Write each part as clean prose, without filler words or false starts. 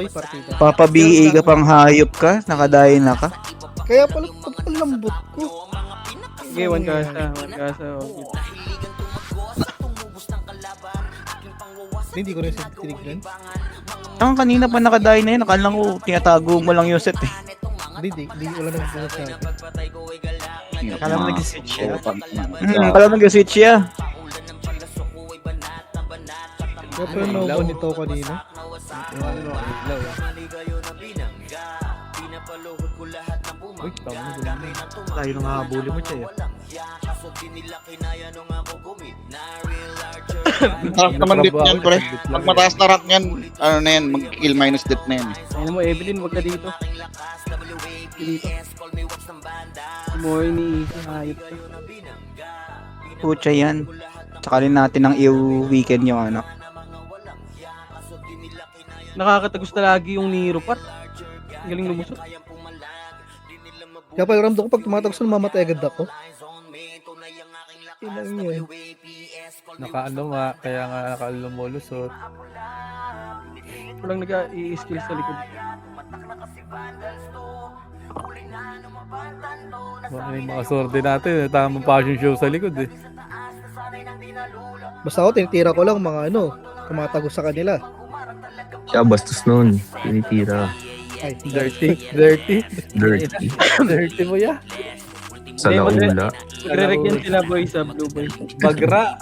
Partida. Papabihi ka pang hayop ka, nakadayin na ka. Kaya pala lambot ko. Sige, one kasa. Okay. Hindi ko rin tinignan. Ang kanina pa nakadayin na yun, akala ko tinatago mo lang yung set eh. Hindi wala nang bukas sa akin. Akala mo nag-switch siya. Akala mo nag-switch siya. Kaya pala naubo nito kanina. Uy, tama na ganun. Tayo nang hahabulin mo siya. Sarap naman dip yan, pre. Pag mataas na rank yan, ano na yan, mag-kill minus dip na yan. Ayun mo, Evelyn, wag ka dito. Mo iniisip, hayop ka. Pucha yan. Sakalin natin ng weekend yung ano. Nakakatagos na lagi yung Nero part. Galing lumusot. Kaya pala ramdam ko pag tumatagos na mamatay agad ako. Inang yan. Nakaano nga, kaya nga nakalumulusot. Walang nag-i-skill sa likod. May mga sorte natin, tamang fashion show sa likod eh. Basta ako tinitira ko lang mga tumatagos sa kanila. Siya bastos nun. Tinitira. Ay, Dirty. Dirty mo ya. Sa laula. Magre-rec yan sila boy sa Blue Boy. Bagra.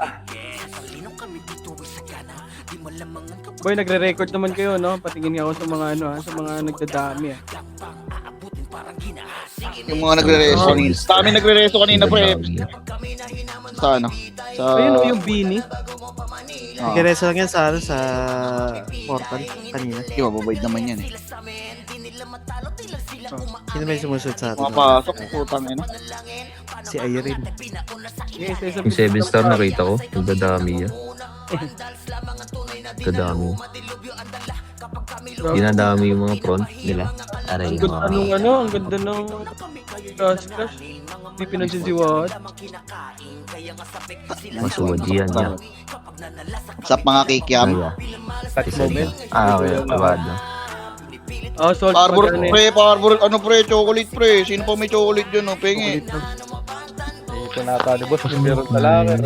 Boy, nagre-record naman kayo, no? Patingin nga ako sa mga sa mga nagdadami Yung mga nagre-reso kanina. Sa amin nagre-reso kanina, pre. Sa ano? Sa... Ayun, yung Bini. Nagreso lang yan sa portal kanina. Di ba, babayad naman yan eh. Sino may sumusunod sa atin? Mapasok, putang ina. Si Irene. Yes, Yung 7 star nakita ko. Nagdadami yan. Kadami. Dinadami yung mga front nila. Aray, Ang ganda ang ganda ng Clash. Hindi pinagsisiwaan. masuwad yan. Sa mga kikiam. Touch moment. Okay. Kabado. Salt Parbor, magkano pre, parbor, chocolate, pre. Sino pa may chocolate dyan, pengi? Ito nata ni boss, meron talaga.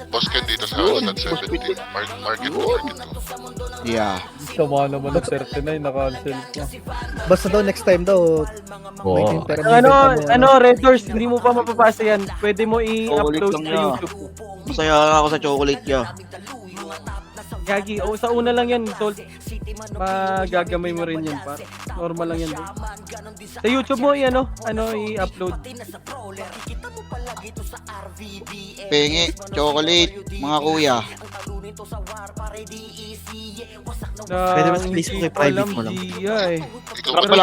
Boss Ken dito sa Houseland 17. Market to. Yeah. Sama naman ng 39, naka-cancel pa. basta daw next time daw. Oo. Red Doors, hindi mo pa mapapasa yan. Pwede mo i-upload Chocolate lang sa yan. YouTube. Masaya ako sa chocolate niya. Gagi, sa una lang yan, Salt. Magagamay mo rin yan, par. Normal lang yan. Bro. Sa YouTube mo, i-upload. Pengi, chocolate, mga kuya. Pwede ba sa Facebook ay private mo lang? Eh. Drop pa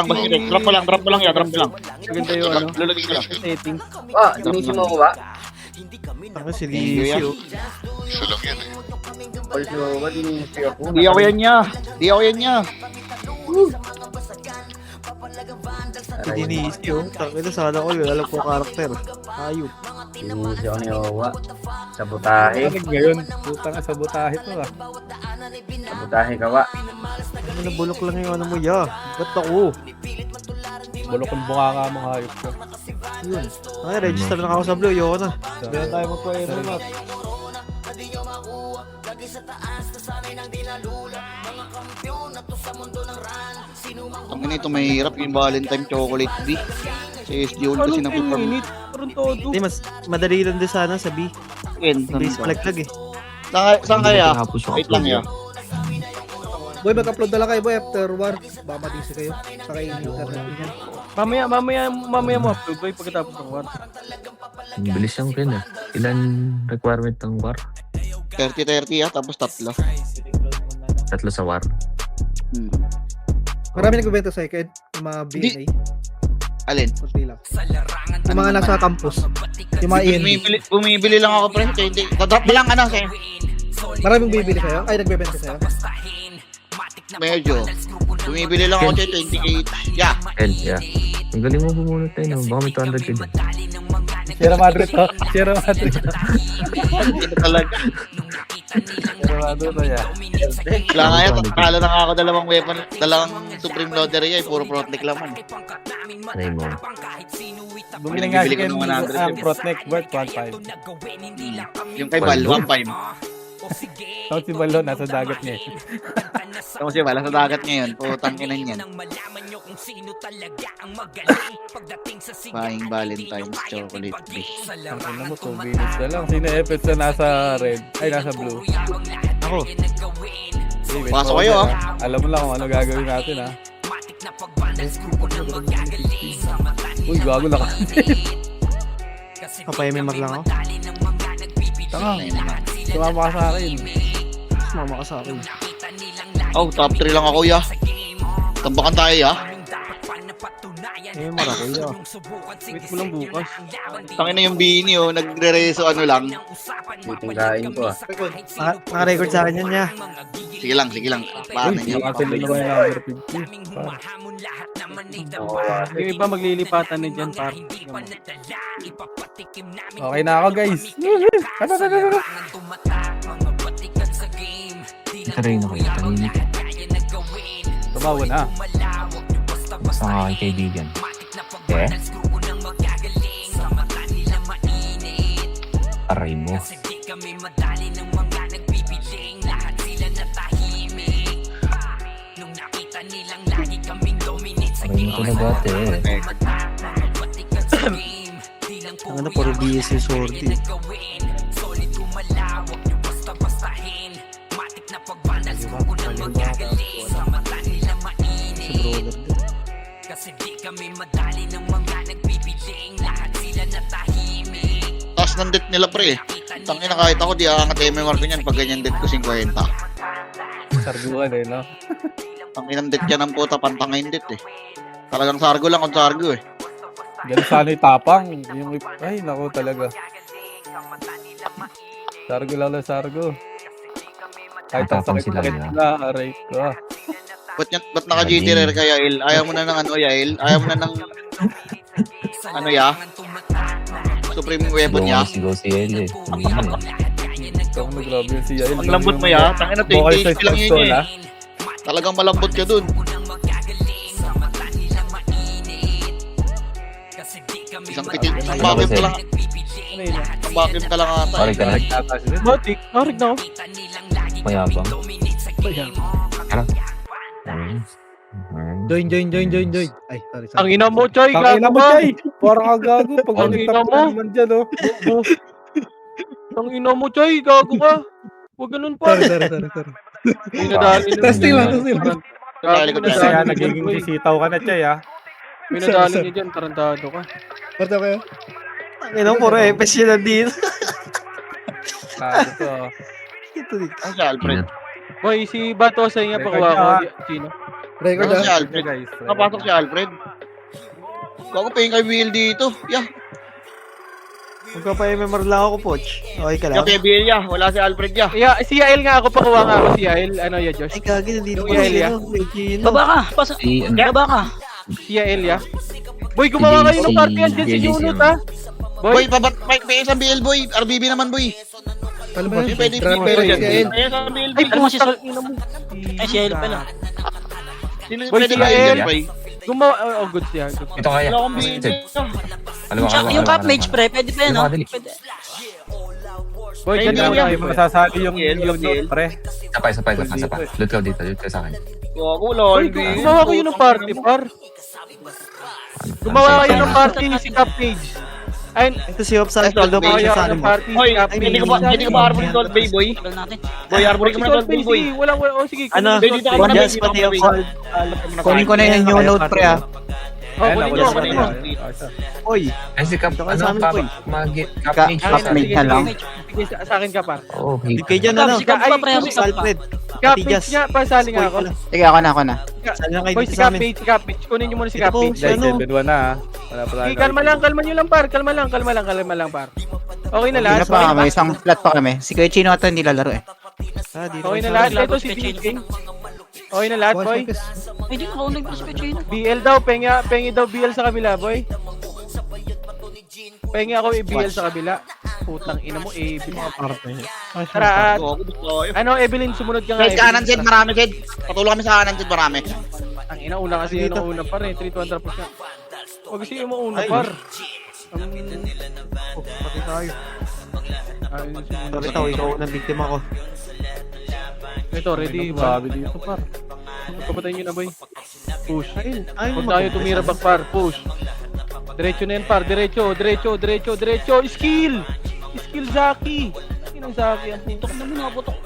lang, drop pa lang yan. Maganda yung Lalagay ka lang. settings. Inisip mo ko ba? Ako si Thank you, Lizio. Isa lang yan eh. Palis mo ba? Inisip ako. Di ako yan niya. Si Lizio. Takita sana ko yun. Alam ko karakter. Ayop. Inisip ako ni Owa. Sabotahe. Ano ngayon? Putang sa butahe to ah. Sabotahe ka ba? Ano na bulok lang yung ano mo ya. Ba't ako? Bulok ang bunganga mga hayop ko. Yun. Ay, register na ako sa Blue. Yoko na. Hindi na tayo magpa-ero na. Ang ganito mahirap yung Valentine chocolate B. Sa SGO kasi Anong napiparm. init? Parang todo. Hindi, mas madali lang din sana sa B. Base malaglag eh. Saan kaya? Tapos yung Wait lang upload ya. Boy, mag-upload na lang kayo boy after war. Baka matisi kayo. Saka i-internet yan. Mamaya mo upload, boy, pagkatapos ng war. Ang bilis yung pin eh. Ilan requirement ng war? 30-30 ya, tapos tatlo. 3 sa war. Marami nagbebenta sa ikin. Yung mga BNA. Alin? Kunti lang. Yung mga nasa campus. Yung mga END. Bumibili lang ako, pre. Kaya hindi. Drop mo lang, sa'yo. Maraming bibili sa'yo? Ay, nagbebenta sa'yo? Medyo. Bumibili lang ako, 28. Yeah. Yeah. Ang galing mo bumunot tayo, no? Baka may 200 ka dyan. Sierra Madre to. Sierra Madre. Ito talaga. Sigurado na yan. Wala nga yan, kala na nga ako dalawang weapon, dalawang Supreme Loader yan, puro Protect lang man. Anay mo. Bumili nga Bibili si ko Ken ng 100 ang Protect worth 1.5. Yung kay Val, 1.5. Tapos si Balon, nasa dagat niya. Tapos yung wala sa dagat ngayon, putang ina niyan. Buying Valentine's chocolate cake. Ang ina mo, 2 minutes na lang. Sino Epets na nasa red? Ay, nasa blue. Ako. Hey, wait, Pasok mo, kayo, ah. Alam mo lang kung ano gagawin natin, ha? Uy, gago na ka. Kapayamemar lang ako. Tanga. Sumama ka sa akin. Mama ka sa akin. Oh, top 3 lang ako, ya. Tambakan tayo, ya. Memar ako, yeah. Wait mo lang bukas. Tangina yung bini, oh. Nagre-reso ano lang. Buting kain ko ah. Naka-record sa akin yan, yeah. Sige lang, sige lang. Paano Uy, niya? nakasil na naman yung number 50. Yung iba maglilipatan na dyan, par. Okay na ako, guys. Ano? Ito rin ako. Tahimik. Tumawa na. Basta nga aking kaibigan. Eh? Aray mo. Aray mo talaga, ate. Ang ano, puro BS yung sorti. Si brother din. Taas ng debt nila, pre. Tangina kahit ako, di aangat MMR ko niyan pag ganyan debt ko 50. Sarguan eh, no? Tanginang debt yan ng puta, pantangayin debt eh. Talagang sargo lang kung sargo eh. Ganun sana yung tapang. Yung, ay, naku talaga. Sargo lang na sargo. Kahit ang Tapang sakit sila, sakit no? na, aray ko. Ba't naka-GTR ka, Yael? Ayaw mo na ng ano, Yael? Ayaw mo na ng... ano, ya? Supreme weapon, ya? Sigaw si El eh. Hindi na eh. Ito kung grabe yung si Yael. Ang lambot mo, ya? Tangina, 20 HP lang yun eh. Talagang malambot ka dun. Isang pitil, isang vacuum ka lang. Isang vacuum ka lang ata. Sorry ka na. Matik, narig na ako. Mayabang. Ano? Join. Ay, sorry. Ang ina mo, Choy, Ang ina gago mo, ka. Chay! Parang agago. Pag Ang ina nagtapos mo. naman dyan, oh. Ang ina mo, Choy, gago ka. Huwag ganun pa. Sorry. Pinadali na. Testing lang. Dali ko Kasi dyan. nga, nagiging sisitaw ka na, Chay, ah. Pinadali niya dyan, tarantado ka. Parto kayo. Ang ina, puro FS yun nandito. Ito, oh. Ito din. Ano si Alfred? Boy, si Batosay nga Record pakuha ko. niya, Sino? Record Ano si ah. Alfred? Guys, Nakapasok si Alfred. Ako pa yung kay Will dito. Yeah. Magpapayamemar lang ako, Poch. Okay ka lang? Kaya Will, ya. Wala si Alfred, ya. Yeah, si Yael nga ako, pakuha nga ako si Yael. Ano ya, Josh? Ay, gagi, nandito Yung pa si Elia. ano, Regino. Baba ka! Pasok! Si, ano? Baba ka! Si Yael, ya. Boy, gumawa kayo ng Si party yan dyan si JJC Yunot, naman. ha? Boy, Boy, may isang BL, boy. RBB naman, boy. Alam mo Hindi yun. pwede Grabe pero si dyan. Yael. May isang BL, ay, boy. kung si Ay, si Yael pala. Sino Boy, pwede si kayo Yael. dyan, boy? gumawa, oh, good siya. Good. Ito kaya. Wala akong BL. Yung cap mage pre, pwede pa yan, no? Dali. Pwede. Boy, Ay, dyan hindi lang yan. tayo. Hindi masasali yung Yael, Yunot, Yael. pre. Isa pa. Loot ka dito sa akin. Gago, wala Boy, akong BL. gumawa kayo ng party, par. Gumawa kayo ng party si Cap Page. Ay, Ito si Hop sa Ay, Aldo gumawa pa kayo sa ng akin. party si Hoy, Cap hindi Page. ko ba arbor yung Salt Bay, boy? Tagal natin. Boy, arbor Si ko muna Salt Salt Bay, Bay, boy. sige. Wala, oh, sige. Ano? kunin mo Dito Salt ako Bay. na Yes, pati yung Salt. Kunin ko na yung new note, pre, ah. Oh, Ayan, kunin wala mo, pa kunin mo. Oy, Ay, si Cap, Ito ka ano, sa amin, boy. Cap Ka- mage Cap sa mage akin. na lang. Sige, sa akin ka, par. Oo, hindi hate. kayo dyan, ano? Si Cap pa, pre. Ay, Si Cap pa. Alfred. Cap Pati Page Jazz. nga, pasali nga ako. Sige, ako na. Saan lang kayo Boy, dito si sa Cap amin? Page, si Cap Page. Kunin niyo muna si Ito Cap po, Page. si Guys, ano? 7-1 na, ah. Wala pa tayo. Sige, kalma nyo lang, par. Kalma lang, par. Okay na Hindi lahat. na pa kami, isang flat pa kami. Si Kuya Chino ata hindi lalaro, eh. Ah, dito Okay na sa lahat. amin. Ito si King. Okay na lahat, boy. Ay, di nakaunay pa si Pechino. BL daw, pengi daw BL sa kabila, boy. Pengi ako i-BL sa kabila. Putang ina mo, Evelyn. Partner. Tara, Ako, gusto ko. ano, Evelyn, sumunod ka nga. Jed, kanan, Jed, marami, Jed. Patulong kami sa kanan, Jed, marami. Ang ina, una kasi yun ang una par eh. 3-2 push nga. Huwag kasi yung una par. Pati tayo. Ayun, Sorry tao, ikaw unang biktima ko. ito, ready. Sabi dito par. Pagpapatayin nyo na, boy. Push. Ay, Huwag tayo tumira back par. Push. Diretso na yan par. Diretso. Skill! Skill Zaki. Sino ang Zaki? Ang putok na mo. Putok.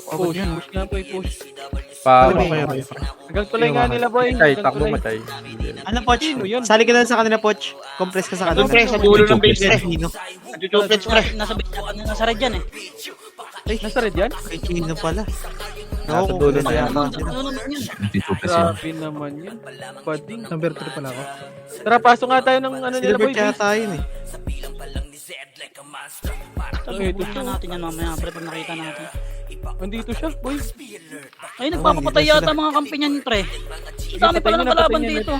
Push. Push nga, boy. Push. Pa. Hanggang tulay nga nila, boy. Matay, Hanggang takbo tulay. matay. Ano, Poch? Sino yun? Sali ka na sa kanila, Poch. Compress ka sa kanila. Pre, sa dulo ng base, pre. Chino. Nagtutupits, pre. Nasa red yan eh. Nasa red yan? Kay Chino pala. Nasa dulo na yan. Ano naman yun? Nagtitupis yun. Grabe naman yun. Bading. Number 3 pala ako. Tara, pasok nga tayo ng ano nila, Silver boy. kaya tayo eh. Talubuhan na natin yan mamaya, pre, pag nakita natin. Andito siya, boy. Ay, nagpapapatay yata mga kampi niyan, pre. Ang dami pala ng kalaban dito.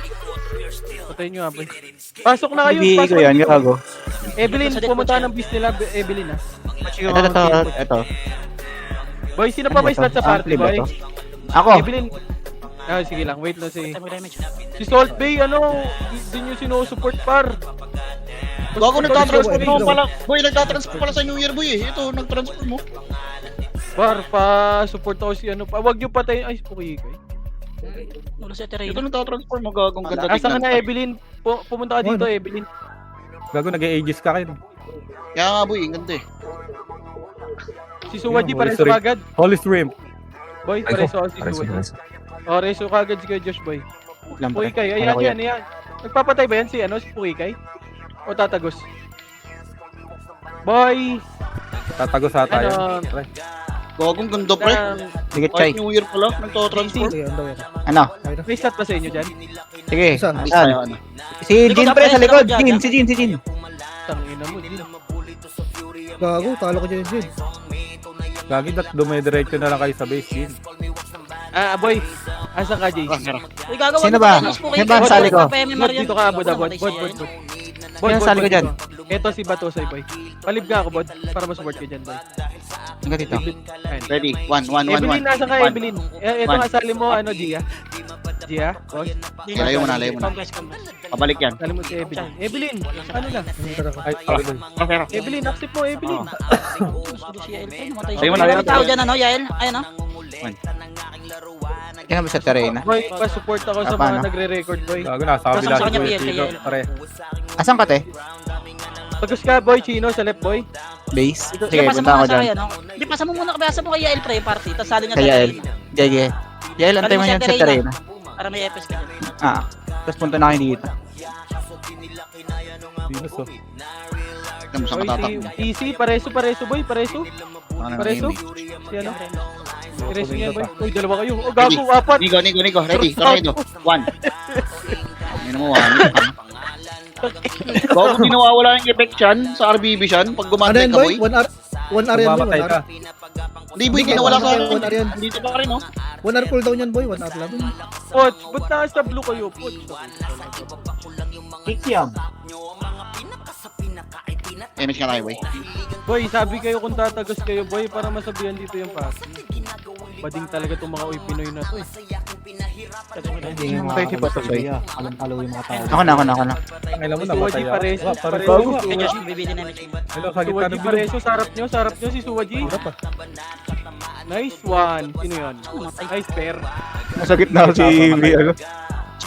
Patayin nyo nga, boy. Pasok na kayo. Bibigay Pasok ko yan, dito. gago. Evelyn, pumunta ng beast nila. Evelyn, ha. Ito. Boy, sino pa may slot sa party, boy? Ako. Evelyn. Ah, sige lang. Wait lang si... Time damage. Si Salt Bay, ano? Din yung sinusupport par. Bago nagtatransfer mo pala. Boy, nagtatransfer pala sa New Year, boy eh. Ito, nagtransfer mo. Par, pa-support ako si ano. Wag nyo patayin. Ay, okay. Wala si Ito Terena. nagtatransfer mo, gagong ganda Asa ka tignan. na, Evelyn? Pumunta ka dito, Evelyn. Gago, nag-aegis ka kayo. Kaya nga, boy, ang ganda eh. Si Suwaji, Yun, pareso Holy kagad. Holy Shrimp. Boy, Ay, pareso ako si Pares Suwaji. pares. O, reso kagad si Kuya Josh, boy. Lang pre. Pukikay, ayan, ayan. Nagpapatay ba yan si Pukikay? O tatagos? Boy! Tatagos sa tayo. Ano? Pre. Gagong ganda, pre. Sige, Chay. Kahit New Year pala, nagtatransfer. Okay, on the way. Ano? May stat ba sa inyo dyan? Sige. Isa. Hindi Saan? tayo, ano. Si Jin pre sa likod. Si Jin. Tangina mo, din. Gago, talo ko dyan yun. Gagi, dumidiretso na lang kayo sa base din. Ah, boy. Asa ka, JC? Uy, gagawa Sino na ba? tayo ng spooky Sino ba ang cake. sali ko? PMMR Bot, yan. dito ka, Bot. Namatay si Yael. Sino ang sali ko dyan? Ito si Batosay, boy. Palib ka ako, Bot. Para masupport ka dyan, boy. Hanggang dito. Ayun. Ready? 1. Evelyn, nasa ka, Evelyn? Ito nga sali mo, Gia? Gia? Boss? Layo mo na, layo mo na. Compress. Pabalik yan. Sali mo si Evelyn. Evelyn, ano na? Ay, sorry. Evelyn, accept mo, Evelyn. Susunod si Yael. Ay, namatay Ayaw mo na, siya. ayaw May tao dyan, ano, Yael? Ayan, ah. Yan ba sa terena? Boy, pa-support ako sa Paano? mga nagre-record, boy. Gago, nasa Tapos kabila sa si kanya, Kuya PL, Chino. Yael. Pare. Asan ka te? Pagkas ka, boy, Chino, sa left, boy. Base? Sige, Sige, pasa mo punta ako muna sa dyan. kaya, no? Hindi, pasa mo muna, pasa mo kay Yael, pre, yung party. Tapos sali niya Kay sa Yael. Terena. Jaya. Yael, antay mo Sali yan siya sa terena. Para may FS ka dyan. Ah. Tapos punta na kayo dito. Venus, oh. Tignan mo sa Boy, matatak si mo. TC, pareso, boy, pareso. Ano na Pareso? yun, Si ano? Pareso niya, boy. Uy, dalawa kayo. Oh, gago, apat. Nigo. Ready? Tornado. 1. Ano mo, 1. Bago di nawawala yung effect yan sa RBB yan pag Ano gumantay yan, ka, boy? boy. 1 hour yan, boy. Mamatay 1 ka. hour. Hindi, boy, hindi nawala sa akin. 1 hour yan. Dito pa rin, oh. 1 hour cooldown yan, boy. 1 hour lang. Poch, ba't nasa blue kayo, Poch? Damage ka tayo, boy. Boy, sabi kayo kung tatagos kayo, boy, para masabihan dito yung party. Bading talaga itong mga Pinoy na to, eh. Ako na. Alam mo, Si Suwaji, namatay ako. pareso. Ah, parang Pareso. gago. Kay Josh, bibili na image. Hello, sa gitna Suwaji, ng bilog. pareso. Sarap nyo si Suwaji. Nice one. Sino yun? Nice pair. Nasa gitna ako si ano.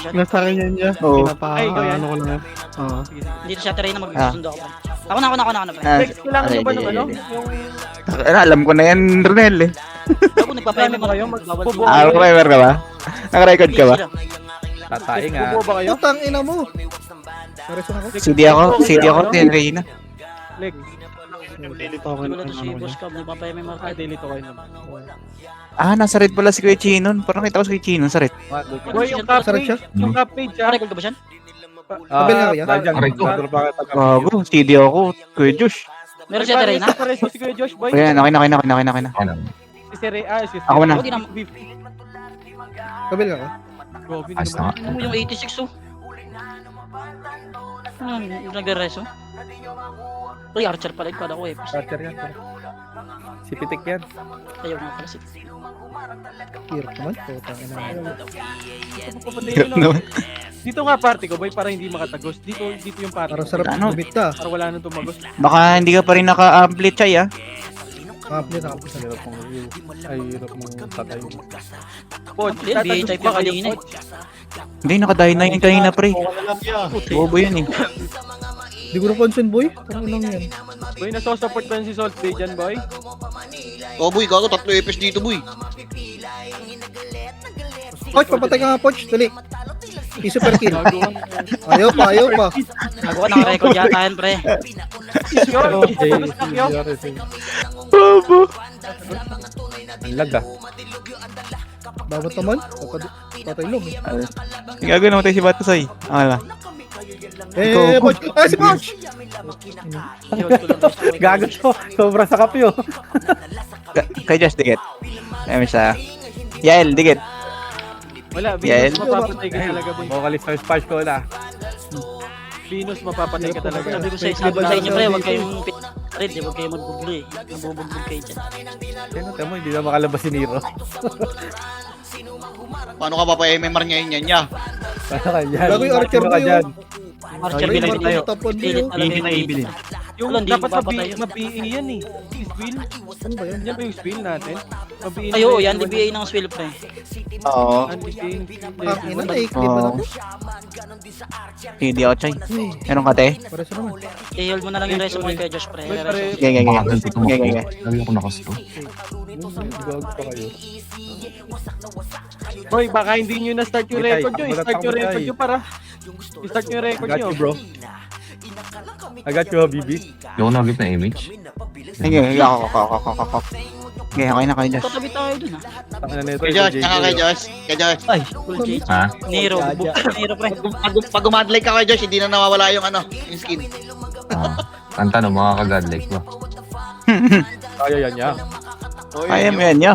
Nasa kanya niya. Oo. Ay, ikaw yan. Ano ko lang yan. Oo. Sige, sige. Hindi na siya Terena, magsusundo ako. Ako na, pre. Ah, Next, kailangan nyo ba ng ano? ready. Yung... Alam ko na yan, Ronel eh. Ako, nagpa-PMMR Ano kayo? Magbubuo Ah, kayo? driver ka ba? Naka-record ka ba? Tatay nga. Magbubuo ba kayo? Putang ina mo. Pareso ako. CD ako, Tenrina. Leg. Dito ako. Wala to si Boss Cub, nagpa-PMMR. Ah, delete kayo naman. Ah, nasa red pala si Kuya Chinon. Parang kita ko si Kuya Chinon sa red. Boy, yung cap Sarap page. siya. Yung cap page, ha? Record ka ba siya? Sabi na kuya. Dahil Aray ko. Gago, CD ako, Kuya Josh. Meron siya Terena? Pareso si Kuya Josh, boy. Ayan, okay na. Ano? Si Sere, si Ako na. Sere. Kabil ka. Gobi Ayos naman. na nga. Ano mo yung 86, oh? Nagre-reso? Uy, Archer pala yung kada ko eh. Archer yan. Si Pitik yan. Ayaw nga pala si... Hirap naman. Putang ina. Papatayin yun, no? Dito nga party ko boy para hindi makatagos. Dito yung party. Parang ko. sarap Ano? lumita. Para wala nang tumagos. Baka hindi ka pa rin naka-ampli, Chay, ah. Kapli na kapli. Hirap mong review. Ay, hirap mong patay. Pod, Hindi, BA type yung kanina eh. Hindi, nakadahin na yun kanina, pre. Bobo yun, eh. Hindi ko na concern, boy. Parang ilang yan. Boy, nasosupport ba si Salt Bay dyan, boy? Oh, boy, gago, 3 FPS dito, boy. Poch, papatay ka nga, Poch. Dali. I-super kill. Ayaw pa. Nagawa, naka-record yata yan, pre. Yo, yo. Bobo. Ang lag ah. Bawat naman. Patay log. Ang gagawin naman tayo si Batasay. Ala. Poch. Ah, si Poch! Gago to. Sobra sa kapyo. Kay Josh, dikit. Ayun siya. Yael, dikit. Wala, Yael. Venus mapapatay ka talaga, boy. Vocalis ng spark ko na. Venus mapapatay ka talaga. Sabi ko sa inyo, pre, huwag kayong red, huwag kayong magbublo eh. Nabubugbog kayo dyan. Kaya tamo, hindi na makalabas si Nero. Paano ka pa-MMR ngayon yan, ya? Para kanya. Gago yung Archer Sino mo ka dyan? Archer, Ay, binalik tayo. tapon mo Pilit yun. talaga yung Evelyn. Yung Wala, hindi dapat mapapatay yun. ma-BA yan eh. Yung spill. Ano ba yan? Yan ba yung spill natin? Ma-BA Ay, oo, yan, DBA ng Swill, pre. Oo. Ang ina na, i-clip na Oo. ako. Hindi ako, Chay. Meron ka, te? Pares na naman. I-hold mo na lang yung reso mo kay Josh, pre. Boy, pare, Gaya. Lagi ako nakasto. Gago pa kayo. boy, baka hindi nyo na-start yung Mitay, record nyo. takbo na, I-start yung takbo record tayo. nyo para. I-start yung record I got nyo. you, bro. I got you, Habibi. Hindi ako nagip na image. Sige, ako. Okay na kayo, Josh. Tatabi tayo dun, ha. Taka na nito. Kay Josh, tsaka kay Josh. Kay Josh. Full change. Ha? Nero, Nero, pre. Pag umadlay ka kay Josh, hindi na nawawala yung ano, yung skin. Ang tanong, mga ka-godlike ba? Kaya yan niya. Kaya mo yan, yo.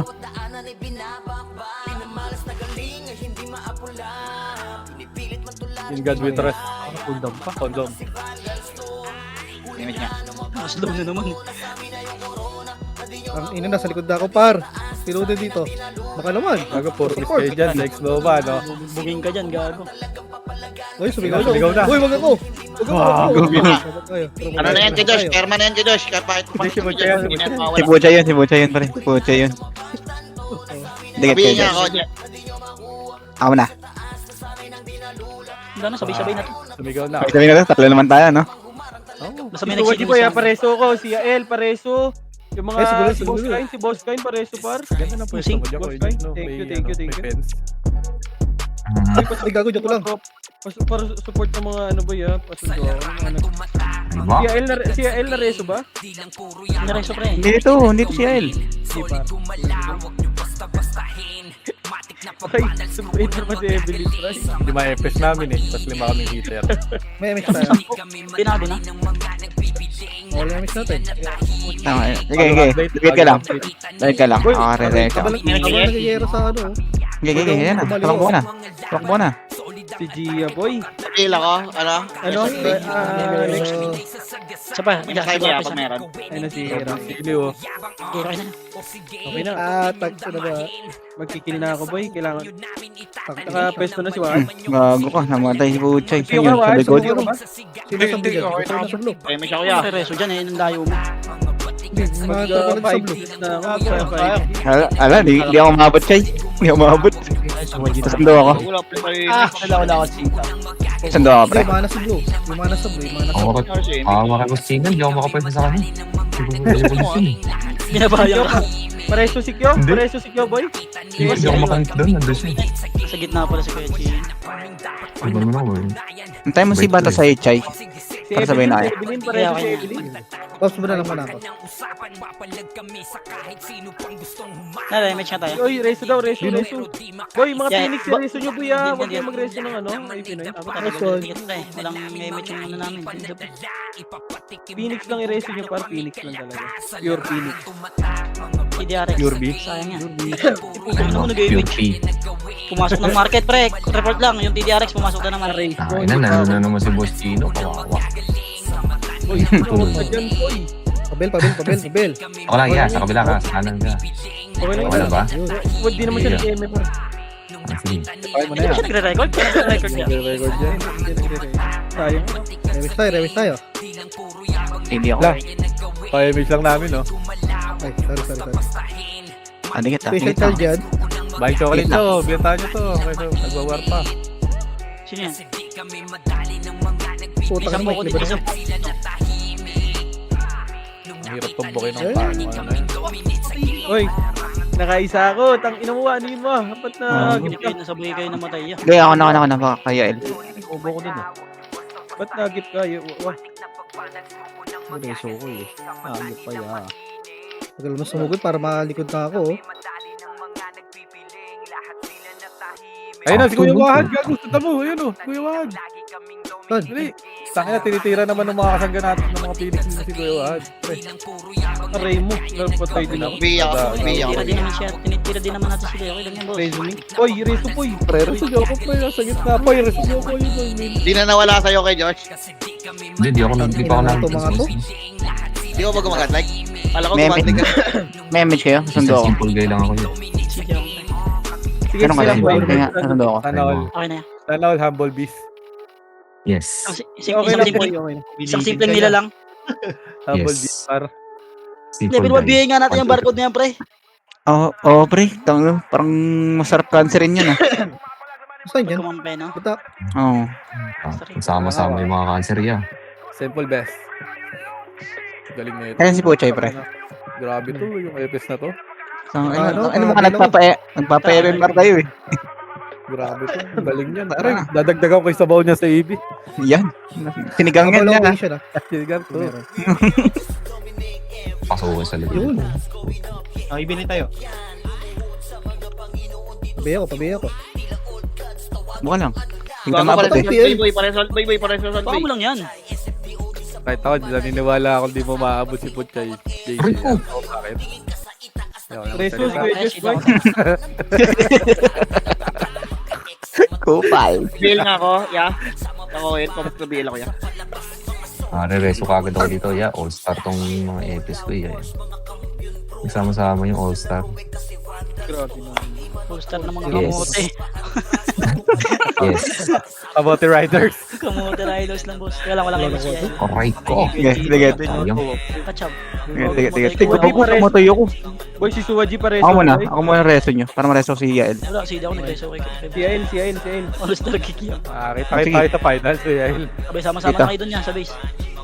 In God we trust. Kondom pa. Kondom. Image niya. Mas low na naman. Ang ina, nasa likod na ako, par. Pilote dito. Baka naman. Gago, puro kiss kayo dyan. Lex mo ba, no? Buging ka dyan, gago. Uy, sumigaw Sumigaw na. Uy, wag ako. Wow, Ano na yan kay Josh? Perma na yan kay Josh. Kahit Hindi, si Butcha yan, si hindi na Butcha. mawawala. Si Pucha yun, pare. Pucha yun. Dikit kayo, Sabihin niya Josh. ako. Ako na. Wala na, sabay-sabay na to. Sumigaw na. Sabi na tatlo naman tayo, no? Basta may Ito, nagsisimula boy, sa- pareso ko. Si Yael, pareso. Yung mga siguro. si Boss Kain, pareso par. Ganda na pwesto mo dyan, Boss Koy. Kain. No, Thank you, may, thank you, ano, thank may you. fence. Ay, gago, joke lang. Para support ng mga ano ba ya, pasundo. Ano. Diba? Si Yael na reso ba? Nareso, pre. Hindi dito si Yael. Si par. Ay, supporter pa si Evelyn, right? 5 FPS namin eh. Tapos 5 kaming heater. May miss tayo. Pinado na. Wala miss natin. Tama. Sige. Dikit ka lang. Dikit ka lang. Ako re-re siya. Habang nagyayero sa ano. Sige. Yan na. Takbo na. Si Gia boy. Kill ako. Ano? Ano? Next. Isa pa, May kasay niya pag meron. Ano si Hera? Iliw. Okay na. Okay na. Tag na ba? Magkikil na ako boy. Kailangan. Naka-pesto na si Wad. Gago ka. Namatay si Puchay. Yung ka Wad, Sabi ko. sumuro ba? Sino sa blue? Sino sa blue? Ay, may siya kuya. Yung reso dyan eh, nang layo mo. Hindi, mga tapos sa blue. Na ako. Ala, di ako umabot kay. Hindi ako umabot. Sando ako. Wala pa rin. Wala ako sinta. Sando ako, pre. Hindi, mana sa blue. Yung mana sa blue. Yung mana sa Ako blue. makakastingan, hindi ako makapwede sa kanya. Binabayan ka. Pareso si Kyo? Hmm? Pareso si Kyo boy? Hindi ako makakanta doon, nandun siya. Sa gitna pala si Kuya Chi. Ano naman ako eh. Antay mo si Bata sa Chay. Si Para sabay na kayo. Evelyn, pareso si Evelyn. Pops mo na lang muna ako. Na-damage na tayo. Oy, reso daw, reso. Boy, mga Yeah, Phoenix, reso nyo boy ah. Huwag kayo mag-reso ng ano. Ay, Pinoy. Ako talaga dikit na eh. Walang damage yung ano namin. Phoenix lang i-reso nyo par. Phoenix lang talaga. Pure Phoenix. PDRX. Pure B. Sayang yan. Ano mo Pure nag-image? P. Pumasok ng market, pre. Report lang, yung TDRX pumasok na naman. Nandun na naman si Boss Chino. Kawawa. Boy, huwag ka dyan, boy. Pabel. Ako lang, yeah. Sa kabila ka. Sa kanan ka. Okay lang Okay na yun. ba? Huwag di naman siya nag-eme pa. Ah, sige. Kaya mo na Hindi ba yan. siya nagre-record? Kaya nagre-record niya. Record yan. Sayang. Rewis tayo. Hindi ako. Wala. Pa-image lang namin, no? Ay, sorry. Ah, dikit ah. Special Dikit call ah. dyan. Bike chocolate to. Bintahan nyo to. Kasi nagwawar pa. Sino yan? Puta ka Isang naman. buko Di dito. ba? Ang hirap tumbukin ng paano. Ano na yun. Oy, nakaisa ako. Tang ina mo, ano yun mo? Dapat na Hindi gift kayo ka. nasabay kayo namatay yan. Hindi, ako na. Baka kaya El. Ubo ko din eh. Ba't na gift ka? Wah, Reso ko eh. Ayop pa ya. Tagal mo sumugod para makalikod na ako. Oh. Ayun na, si Kuya Wahad. Gago, tata mo. Ayun o, Kuya Wahad. Saan? Dali. Saka na, tinitira naman ng mga kasangga natin ng mga Phoenix na si Kuya Wahad. Pre. aray mo. Napatay din ako. Biya ako. Tinitira din naman siya. Tinitira din naman natin sila. Okay lang yan, boss. Resume. Oy, reso po eh. Pre, resume ako, pre. Sa gitna, pre. Resume ako yun. Di na nawala sa'yo kay Josh. Hindi ako Mga to. Di ko ba gumagat like? Kala ko Meme. gumagat ka. May image kayo? Sundo ako. Simple guy lang ako yun. Sige ako. Sige, Anong sige kaya? lang boy. Kaya sundo ako. Sana all. Okay na yan. Sana all humble beast. Yes. Okay lang boy, okay lang. Isang simpleng nila lang. Humble Yes. beast, par. Simple Level 1 bigay nga natin yung barcode na yan, pre. Oo, pre. Parang masarap cancerin yun ah. Saan yan? Kumampe, no? Puta. Oo. Sama-sama yung mga cancer ya. Simple best. Galing na ito. Ayan si Puchay, pre. Grabe to, yung epis na to. Ano mga nagpapa-MMR kayo eh. Grabe to, galing yan. Aray, dadagdagan ko yung sabaw niya sa AB. Yan. Sinigang yan Double yan ah. location ah. Sigan to. Pasukan sa likod. Yun. Okay, bini tayo. Pabi ako. Buka lang. Tingnan Baka maabot pala eh. Boy, boy, pares sa Baka mo lang yan. Kahit ako, naniniwala ako di mo maabot si Puchay. Aray ko. Bakit? Reso, si Kuya Josh boy. Kupal. Bill nga ako, yeah. Ako yun, pag-bill ako ya. Rereso ka agad ako dito. Yeah, all-star tong mga epis ko. Yeah. Nagsama-sama yung all-star. Grabe naman. Poster ng mga Yes. kamote. Yes. Kamote Riders. Kamote riders lang, boss. Kaya lang walang image yan. Aray ko. Sige. Sayang. Kachab. Sige. Tignan Tignan mo, mo tuyo ko. Boy, si Suwaji pares. Ako muna reso nyo. Para mareso si Yael. Wala, sige ako nag-reso kay Si Ail, si Ail. All-star kick yan. Kita tayo sa finals. Yael. Sabay, sama-sama Kita. na kayo dun yan sa base.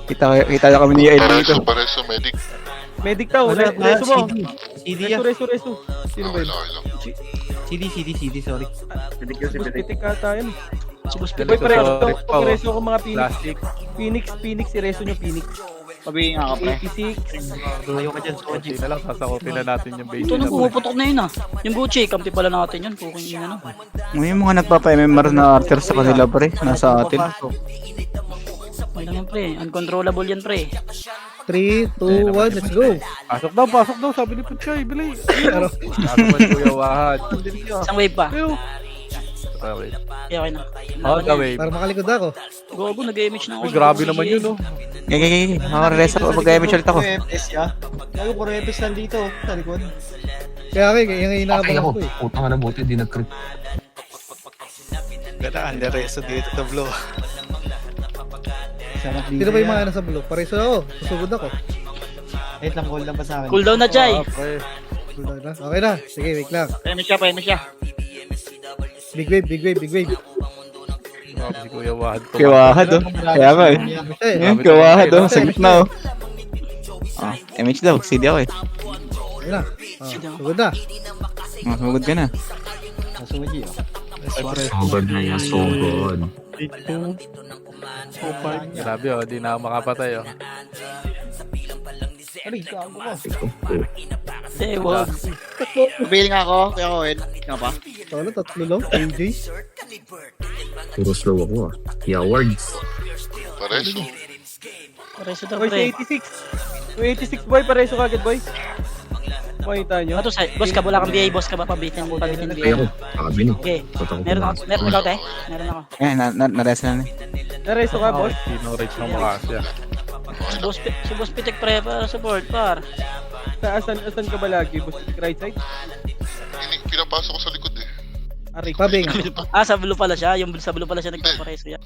Kita kami ni Yael dito. Pareso, medic. Medic tao, reso mo. CD ya. Reso. Sino ba Okay yun? lang, okay lang. CD, sorry. Boss, pitik ata yun. Si Boss Pete. Boy, pareho. Sorry, Pao. Reso ko mga Plastic. Phoenix, ireso nyo Phoenix. Pabihin nga ako, pre. 86. Ayaw ka dyan, Soji. Kunti na lang, sasakopin na natin yung base Ito nila. nang pumuputok na yun ah. Yung Gucci, kampi pala natin yun. Puking yun ano. Yung mga nagpapa-MMR na archer sa kanila pre. Nasa atin. Okay lang yan, pre. Uncontrollable yan, pre. 3, 2, 1, let's go. Pasok daw, sabi ni Puchay, bili. Pero, Pasok mo Kuya Wahad. Isang wave pa. Ayaw. Okay. Okay na. Oh, the wave. para makalikod ako. Gogo, nag-image na ako. Uy, grabe naman yun, oh. Gigi. Makareso ko. Mag-image ulit ako. FS ya. Ayaw, puro FS nandito. Sa likod. Kaya ako yung Patay inaabang ako. ko eh. Puta nga na buti, di nag-crit. Ganda, underreso dito to blow. Sino ba yung mga nasa blue? Pareso ako. Susugod ako. Wait lang, hold lang pa sa akin. Cooldown na, Chay. Okay. Okay na. Sige, wait lang. Pahimik siya. Big wave. Grabe si Kuya Wahad. Kuya Wahad oh. Kaya nga eh. Basta eh. Kuya Wahad oh. Sa gitna oh. MH daw. CD ako eh. Ayun na. Sugod na. Sumugod ka na. Soji ya. Sogod na yan, sogod. Grabe, oh. Di na ako makapatay, oh. Eh, wag. Pabihin nga ako, kaya ako yun. Nga pa? Solo, tatlo lang. AJ. Puro slow ako ah. Yeah, words. Pareso. Pareso daw, Boy, pre. si 86. Yung 86 boy, pareso ka agad boy. Makita nyo. Ato sa boss ka, wala kang BA, boss ka ba? Pabitin BA. Ayoko. Nakabini. Okay. Totoo ko Meron na. ako, meron ikaw, te? Meron ako. Ayan, naresa na. Nareso ka, boss. Pino-rage ng makasya. Si boss Pitek pre, para support, par. Asan ka ba lagi, boss? Right side? Pinapasok ko sa likod eh. Aray. Pabing. Sa blue pala siya, yung sa blue pala siya nagpapareso yan.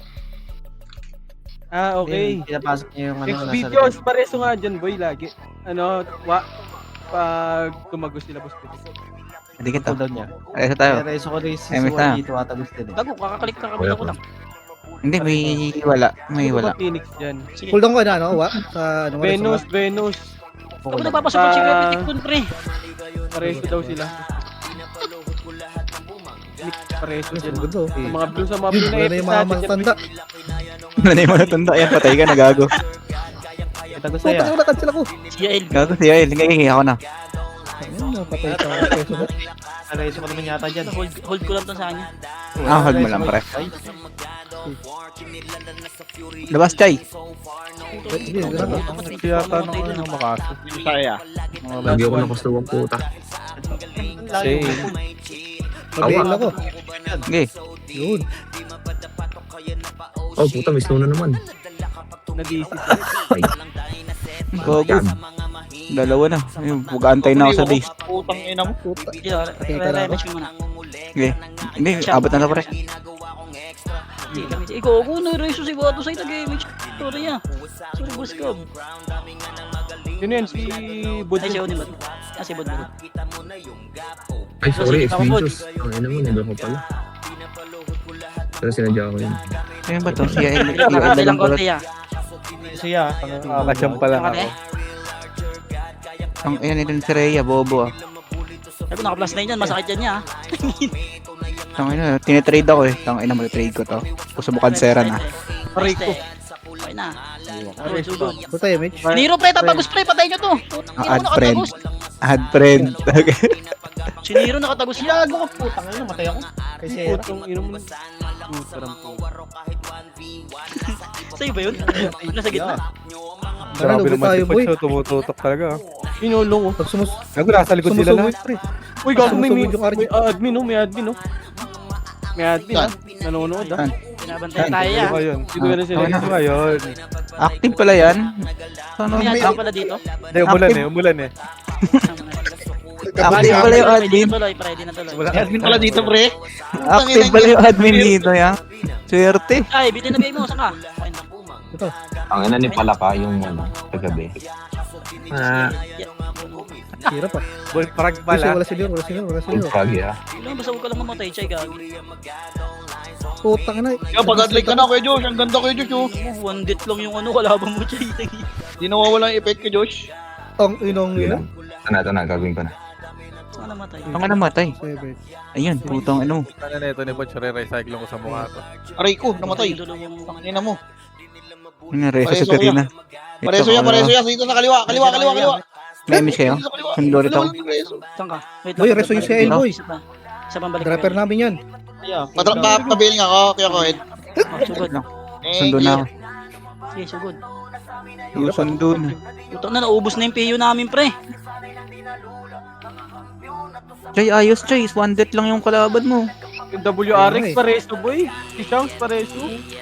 Okay. Pinapasok niya yung ano, Next nasa videos, pareso nga dyan, boy, lagi. Ano, pag tumagos sila, boss. Hindi kita. cooldown niya. Aresa tayo. Kaya reso ko rin si May Suwa mita. dito atagos din eh. Bago, kakakalik ka kabila ko lang. Hindi, may wala. May Ano wala. ba Phoenix dyan? Sige. Cooldown ko na, no? Wa? Sa ano mo? Venus. Ako nagpapasupport si Kuya Pitek kun, pre. Pareso daw sila. Pareso dyan. Gusto. Sa mga blue, sa mga Yun, blue na wala na yung mga natin dyan, matanda. Wala na yung mga tanda. Ayan, patay ka, nagago. Atagos Puta, saya. wala cancel ako. Si Yael. Gago si Yael. Hindi, ako na. Ayun, napatay ka. Peso ba? Reso ko naman yata dyan. Hold ko lang to sa kanya. Hold mo lang, pre. Labas, Chay. Sige, wala ka. Kaya tanong ko ng makasya. Saya. Lagi ako ng kustuwang puta. Same. Pabing ako. Sige. Yun. Oh, puta, may snow na naman. Nag-iisip. Ay, Gogo. Dalawa na. Ayun, Mag-aantay na ako sa base. Putang ina mo. Puta. Sige, re-match ko muna. Sige. Hindi, abot na na, pre. Ikaw ako, na-reso si Bato sa'yo nag-match. Sorry ah. Sorry, boss ka. Yun yan, si Ay, Budjo. si Odin ba? Si Bud. ay sorry, Sige, ako, Xvideos. Ang ina mo, nandun ko pala. Pero sinadya ko yun. Ayun ba to? Si Yael. Nakakatay lang konti ah. Siya. Nakasyam pa lang Nakakatay? ako. Ang ayan din si Rhea, bobo ah. Ay, kung naka-plus 9 yan, masakit yan niya ah. Tangina, tinitrade ako eh. Tangina, mag-trade ko to. Susubukan sera na. Aray ko. Okay na. Aray ko. Puta, Mitch. Niro pre, tapagos pre, patay nyo to. Add friend. Add friend. Okay. Si Niro nakatagos niya. Gago ko putang ina, namatay ako. Kay Sierra. Putong ino mo. Putang po. Sa'yo ba yun? Nasa gitna. Tara, Grabe lugi naman tayo, si boy. Pacho, tumututok talaga. Inulong ko. Pag Gago, nasa likod sila sumusugod, lahat. pre. Uy, gago, may Sumusugod yung may admin, oh. May admin, oh. May admin, ah. Nanonood, ah. Saan? Binabantayan tayo Ano ah. ba yun? Dito na sila. Ano? Ano ba yun? Active pala yan. Ano? May admin pala dito. Hindi, umulan eh. Active pala yung admin. Ready na tuloy. Wala Admin pala dito, pre. Active pala yung admin dito, ya. Swerte. Ay, bitin na bigay mo, saan ka? Okay na. Ang ina ni Palaka yung ano, kagabi. Hirap ah. Bullfrog Kasi pala. wala senior, wala senior, wala Full senior. frog, ya. Ilang basta huwag ka lang mamatay, Chay, gagi. Putang ina. Kaya pag-adlike ka na, Kuya Josh. Ang ganda, Kuya Josh, oh. One hit lang yung ano, kalaban mo, Chay. Di nawawala yung effect, Kuya Josh. Ang inong Sige nila. lang. Ito na, gagawin ko na. Saan ka namatay? Ang namatay. 7. Ayun, putong ano. Ano na ito ni Pacho, re-recycle ko sa mukha ko. Aray ko, namatay. Dulo yung... Ina mo. Nangyari sa Pareso Katrina. Pareso yan, pareso yan. Dito sa kaliwa, kaliwa. May miss kayo? Dito sa kaliwa. Sundo ulit ako. Saan ka? Wait Boy, reso yung CL, boy. Isa pang balik. Dropper namin yan. Pabiling ako, Kuya Koed. Sugod. Sundo na ako. Sige, sugod. Susundo na. Utang na, naubos na yung PU namin, pre. Chay, ayos, Chay. One death lang yung kalaban mo. Yung WRX pareso, boy. Si Shanks pareso.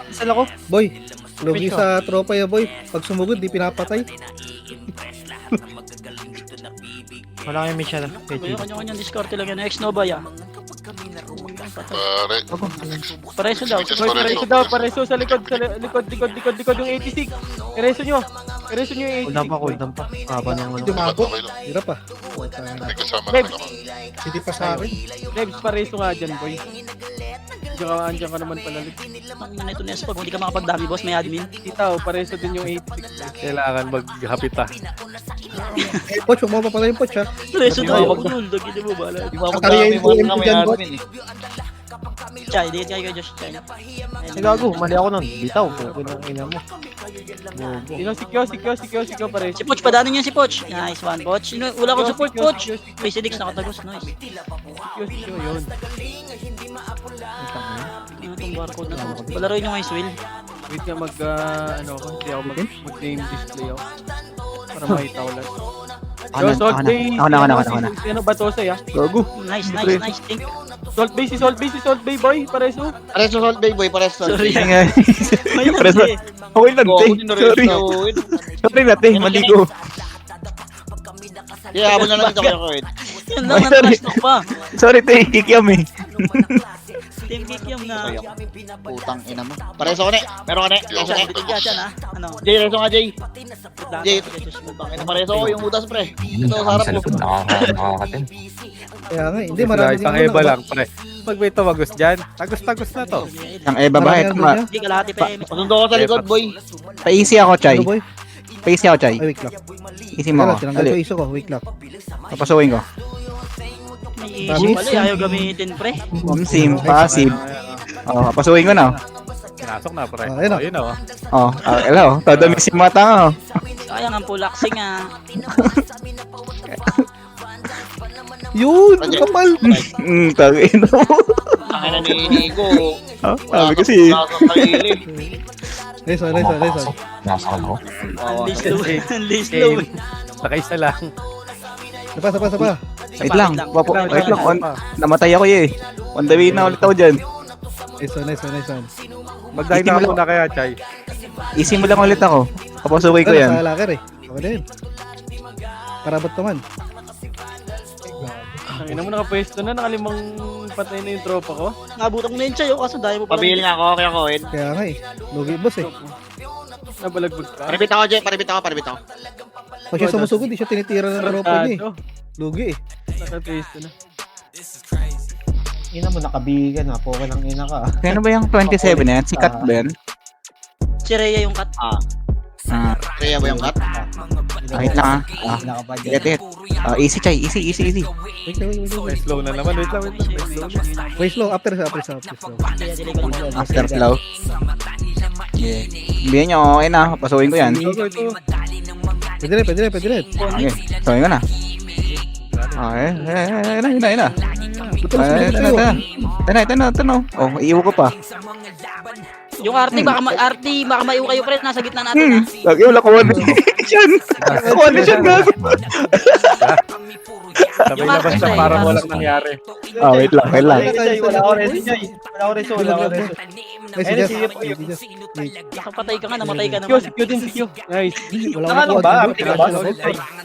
Isal ako. Boy, lugi sa tropa ya, boy. Pag sumugod, di pinapatay. Wala kayong mission na. Kuya, kanya-kanyang discard lang yan. Ex-Nova ya. Pare. Pareso daw. Boy, pareso daw, pareso sa likod, likod yung 86. Pareso nyo yung 86. Cooldown pa. Haba ng ano. Dumabot. Okay lang. Hirap ah. May kasama Babe. ka naman. Hindi pa sa akin. Debs, pareso nga dyan, boy. Andiyan ka naman pala. Ang ina ito Nes, pag hindi ka makapagdami, boss, may admin. Titaw, pareso din yung 86. Kailangan maghapit ah. Poch, huwag mo pa pala yung poch ha. Pareso Di daw. ba, Ulol, dagi di mo bala. Di ba Kakayain magdami ko yung mga may dyan, admin eh. Chay, di kayo Josh, Chay. Ay, gago, mali ako nun. Bitaw. Pinang ina mo. Sino? Sikyo, pareso. Si Poch, padanin niya si Poch. Nice one, Poch. Wala akong support, Poch. May si Dix nakatagos, nice. Sikyo, yun. Ano itong barcode na to? Palaroin nyo nga yung swill. Wait nga mag, ano ako, hindi ako mag-name display ako. Para makita ko lang. Yo, Salt Bay. Ako na. Si ano, Batosay ah. Gago. Nice. Thank you. Salt Bay boy. Pareso. Pares sa Salt Bay boy, pares sa Salt Sorry. Bay. Ayun, Preso. eh. Okay lang, Go, te. ako din Sorry. Sorry na, te. Mali ko. Kaya habol na lang ito kayo, Koy. Yun lang, Sorry. na-trash talk pa. Sorry, te. Kikiam eh. Team Kikiam na. Putang ina mo. Pares ako, ne. Meron ka, ne. Reso, ne. Dyan ah. Ano? Jay, reso nga, Jay. Jay, putang ina, pareso ako yung utas, pre. Ito, sa harap Sa mo. likod, nakakatin. Kaya nga, hindi marami Isang din Eva ano, lang, pre. Pag may tumagos dyan, tagos-tagos na to. Ang Eva ba? marami Ito ano ba? niya. Hindi kalahati pa eh. Pasundo ko sa likod, boy. Pa-easy ako, Chay. Ano boy? Pa-easy ako, Chay. Ay, wait lang. Easy mo Kaya ako. tinanggal ko Dali. iso ko, wait lang. Papasukin ko. May issue pala eh. Ayaw gamitin pre. Sim, passive. Oh, papasukin ko na. Pinasok na, pre. Ayun na. Ayun na, oh. Oh, hello. Todo mix yung mata ko. Sayang ang pulaksing ah. Yun! Project. Kapal! Tagin mo. Ang ina ni Nico. Sabi kasi. Nice one. Nasa ako. Unleash low. Unleash low. Saka isa lang. Sapa. Wait lang. Wait lang. Namatay ako eh. On the way na ulit ako dyan. Nice one. Mag-dine Easy mo na lang. muna kaya, Chay. Easy mo lang ulit ako. Papasukin ko Wala, yan. sa locker eh. Okay na yun. Parabot naman. Ang ina mo nakapwesto na, nakalimang patay na yung tropa ko. Nabutan mo na yun siya kaso dahil mo pa. Pabili nga ako, kaya ko, Ed. Kaya nga eh. Lugi boss eh. Nabalagbag ka. Paribit ako, Jay. Paribit ako. Pag siya sumusugod, di siya tinitira ng karopa niya eh. Tarantado. Lugi eh. Nakapwesto na. Ina mo, nakabigan ha. Poke ng ina ka. Sino ba yung 27 na yan? Si Kat ba yan? Si Rhea yung cut. Kaya ba yung cut? Wait lang ah. Get. Easy, Chay. Easy. Wait lang. May slow na naman. Wait lang. May slow na. Wait slow. After slow. Delay ko lang. After flow. Yeah. Hindi nyo, okay na. Papasukin ko yan. Pwede rin. Okay. Papasukin ko na. Okay. Ayun na. Ito na. Oh, iiwo ko pa. Yung RT baka maiuwi kayo pre nasa gitna natin ah. Lagi wala ko condition. Condition gago. Sabay labas na para walang nangyari. Wait lang. Wala ako reso, Jay. Wala ako reso. Ay, si Jess. Nakapatay ka nga, namatay ka Q, naman. si Q din, si Q. Nice. Wala Naka ano akong ba? quad. Ampli ka ba?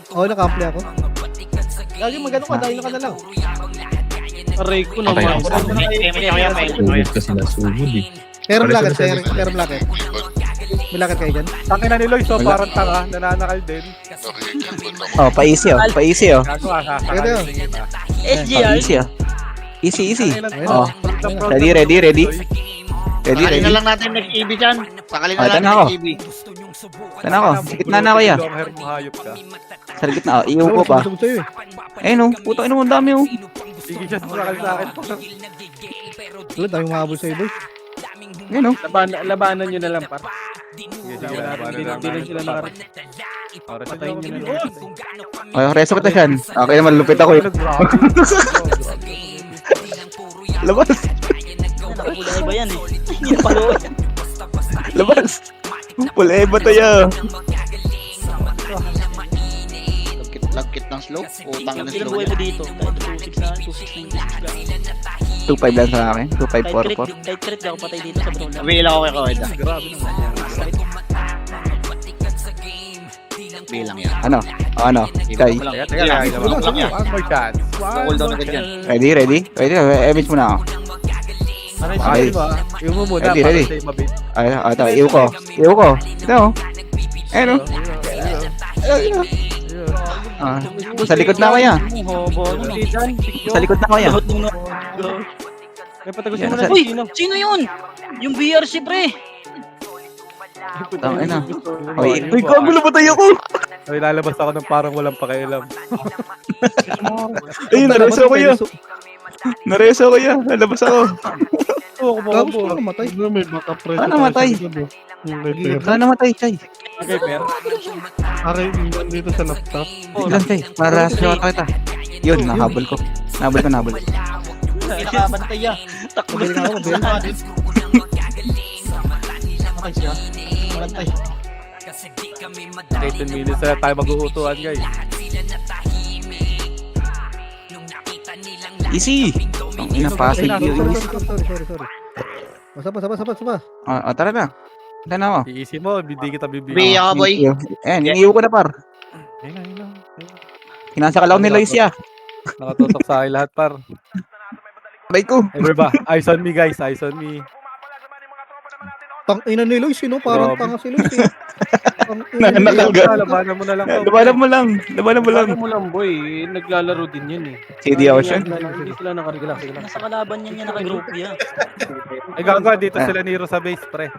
Oo, naka-ampli ako. Lagi magano ka, dahil ka na lang. Aray ko Okay, naman. Sugod kasi nasugod eh. Pero lakad. May lakad kayo dyan? Tangin na ni Loy, so parang tanga. Nananakal din. Nakikilbot ako. Oh, pa-easy oh. Gago ah, Pwede oh. SGR. Easy oh. Easy. Ayun. Oh, ready. Sakali na lang natin next EB dyan. Sakali na Ay, lang tana ako. next EB. Tan ako. Sa gitna na ako ya. Long hair mo, hayop ka. Sa gitna. Iiwo ko pa. Sumusugod sa'yo eh. Ayun oh. Puta ino, ang dami oh. Sige siya sa akin. Wala, dahil mahabol sa'yo boy. Ayun oh. Labanan nyo na lang, par. Sige, sige. Hindi rin sila nakarating. Patayin nyo na lang. Okay, reso kita siyan. Okay naman, lupit ako eh. Labas. Nakapulay ba yan eh. Hindi na palo. Labas. Pula ba tayo? Lagkit ng slope. Utang na Ilang slope. buhay mo dito? Kahit 269. 2.5 lang sa akin. 2.544. Kahit crit di ako patay dito sa brawler. Pabili ako kay Koy. Bilang yan. Ano? Chay. Teka lang. One more chance. Cool down agad yan. Ready? Events muna ako. Okay, ba? Iwan mo muna. Ready. Para sa'yo mabit. Ay, ito. Iwo ko. Ito oh. Ayun oh. Sa likod na ako ya. Hobo. Hindi dyan. Sa likod na ako ya. May patagusin Yan, mo na Uy! si Sino. Sino yun? Yung BRC pre! Tangin na. Uy, kagulo ba tayo ko? Ay, lalabas ako ng parang walang pakialam. Ayun, nareso ko ya. Nalabas ako. Tapos na namatay. Saan namatay? Saan namatay, Chay? Okay, pero. Ilan, Chay? Para sa kita. Yun, nahabol ko. Nahabol ko. Kinakabantay ah. Takbo Pabili nga ako, pabili. Okay, 10 minutes na tayo mag-uutuan, guys. Easy! Ang ina, passive yun. Sorry. Basa. Tara na. Tara na ako. Iisi mo, hindi kita bibigyan. Biya ka, boy. Ayan, iniiw ko na par. Ayun na. Kinasakalaw ni Loisia. Nakatutok sa akin lahat, par. Aray ko. Ever ba? Eyes on me, guys. Eyes on me. Tang ina ni Lois, no? Parang Grabe. tanga si Lois. Tang ina ni Lois. Natanggal. Labanan mo na lang. Labanan mo lang. Alam mo lang, boy. Naglalaro din yun eh. CD Ocean. Hindi sila nakarigala. Sige lang. Nasa kalaban niya nakagroup yan. Ay, gaga, dito sila Nero sa base, pre.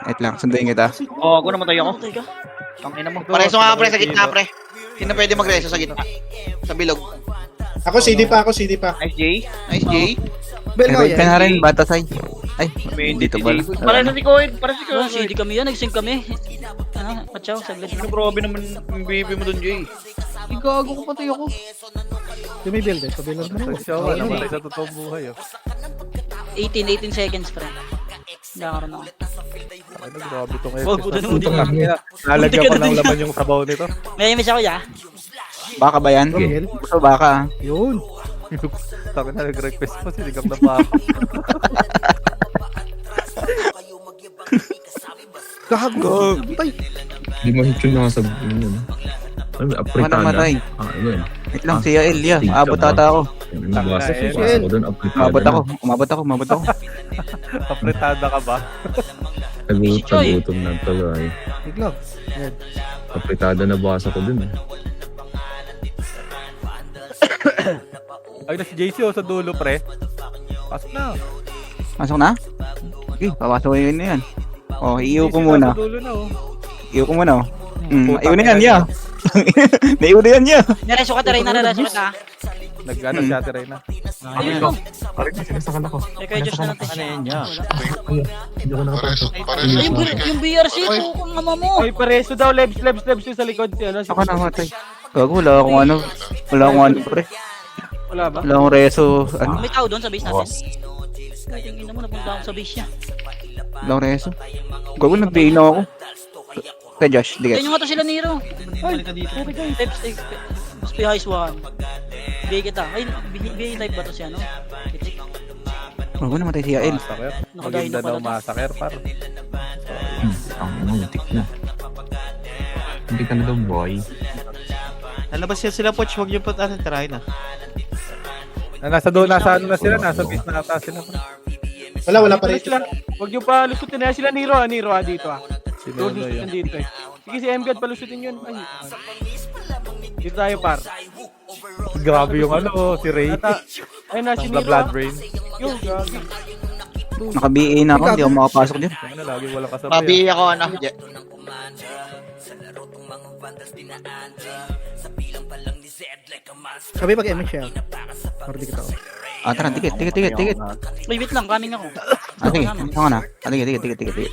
Wait lang, sunduin kita. Oo, ako namatay ako. Teka. Ang ina mo. Pareso nga, pre, sa gitna, pre. Sino pwede magreso sa gitna? Sa bilog. Ako CD pa. Nice, Jay. Nice, Jay. Bel nga Wait ka na rin, yan. Batasay. Ay, dito ba? Pareso si Koid. Pareso si Oh, Koid. CD kami yan, nag-sync kami. Ano, patsaw, saglit. Ano, grabe naman yung baby mo dun, Jay. Gago ko patay ako. Yung may Bel, guys. Pabilang mo na. Siya, wala naman sa totoong buhay, oh. 18 seconds pa rin. Nakaroon ako. Ay, grabe tong Wag mo episode. dun, hindi. Lalagyan ko ng laman yung sabaw nito. May miss ako ya. Baka ba yan? Bel. Gusto baka. Yun. Sabi na nag-request pa, sinigang na ba ako? Gago. Tay. Di mo hit yung nasa, yun. Ano, apritada. Matay. Yun. Wait lang, si Yael, yeah. Maabot ata ako. Nabasa Si ko doon, apritada. Umabot ako. Apretada ka ba? Tagutom na tuloy. Wait lang. Apritada na basa ko doon. Ay, na si JC, oh, sa dulo, pre. Pasok na. Masok na? Okay, papasok ko yun na yan. Oh, iiw ko JC, muna. Sa dulo na, oh. Iiw ko muna, oh. Putang Ayun na yan, ina yeah. Naiiw na yan, yeah. Nareso ka tayo, nareso ka. Nag-ano si Ate Reyna. Ayun ko. Parang sinasakal ako. Eh, kay Josh na lang tayo. Hindi ko nakapasok. Pareso. Yung BRC, tukong nama mo. Ay, pareso daw. Lebs yung sa likod. Si, ano, si, Ako namatay. Gago, wala akong ano, pre. Wala ba? Wala akong reso, ano, May tao doon sa base natin. Ay, yung ina mo, napunta ako sa base niya. wala akong reso. Gago, nag-BA na ako. Kay Josh, di Ganyan nga to sila Nero. Ay, Types, SP Heist 1. Bigay kita. Ay, bigay type ba to siya, no? Gago, namatay si Yael. Masaker. Nakadahin Maganda na pala daw to. masaker, par. Ang muntik na. Hindi ka na daw, boy. Nalabas yan sila, Poch. Huwag yung tirahin ah. Nasa doon, nasa ano na sila, nasa base na ata sila, pre. Wala pa rin. Huwag yung pa lusutin na sila Nero dito ah. Si Doon Nono lusutin yun. dito eh. Sige si MGod palusutin yun. Ay. Dito tayo par. Grabe yung ano, oh, si Ray. Ay na si Ang Nero. blood rain. Yung gagi. Naka-BA na ako, hindi ako makapasok dyan. Ano, lagi walang kasabay. Babi ako, ano. Sabi pag MX siya. Para di kita. Tara, tikit. Wait, wait lang, coming ako. Sige, ako na. Tikit.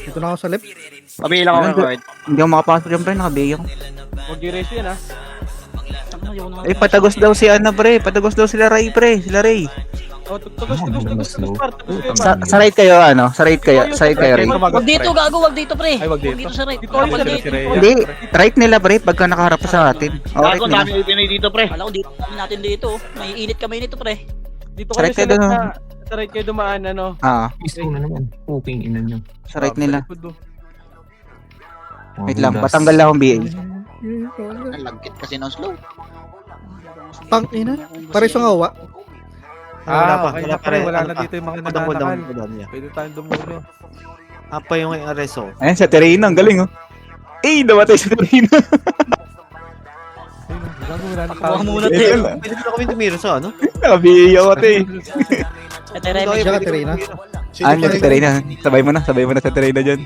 Dito na ako sa left. Babi lang ako ng Koid. Hindi ako makapasok dyan, pre, naka-BA ako. Huwag yung race yan ah. Eh, patagos daw si Ana, pre. Patagos daw sila Ray, pre. Sila Ray. Oh, tugos par. Sa right kayo, ano? Sa right kayo, Ray. Wag dito, gago, wag dito, pre. Ay, wag dito. Dito sa right. Dito, Wag dito, dito. si Ray. Hindi, right nila, pre, pagka nakaharap pa sa atin. Oh, right Gago, nila. dami Pinoy dito, pre. Kala ko dito kami natin dito. May init kami nito, pre. Dito Sa kayo right sa kayo doon. sa right kayo dumaan ano. Miss ko na naman. Puking ina nyo. Sa right nila. oh. Wait lang, patanggal lang akong BA. Ang lagkit kasi ng slow. Tang ina. Pareso nga awa. Okay na, pre. Wala na dito yung mga Down. nananakal. Pwede tayong dumulo. Apa yung areso? Ayan, sa Terena, ang galing, oh. Eh, namatay sa Terena. Gago, wala na Kuha tao. muna, Ito te. lang. Pwede na kami tumira sa ano? Naka-BA ako, te. Ito, Remy. Siya ka Terena. Ano sa Terena? Sabay mo na sa Terena dyan.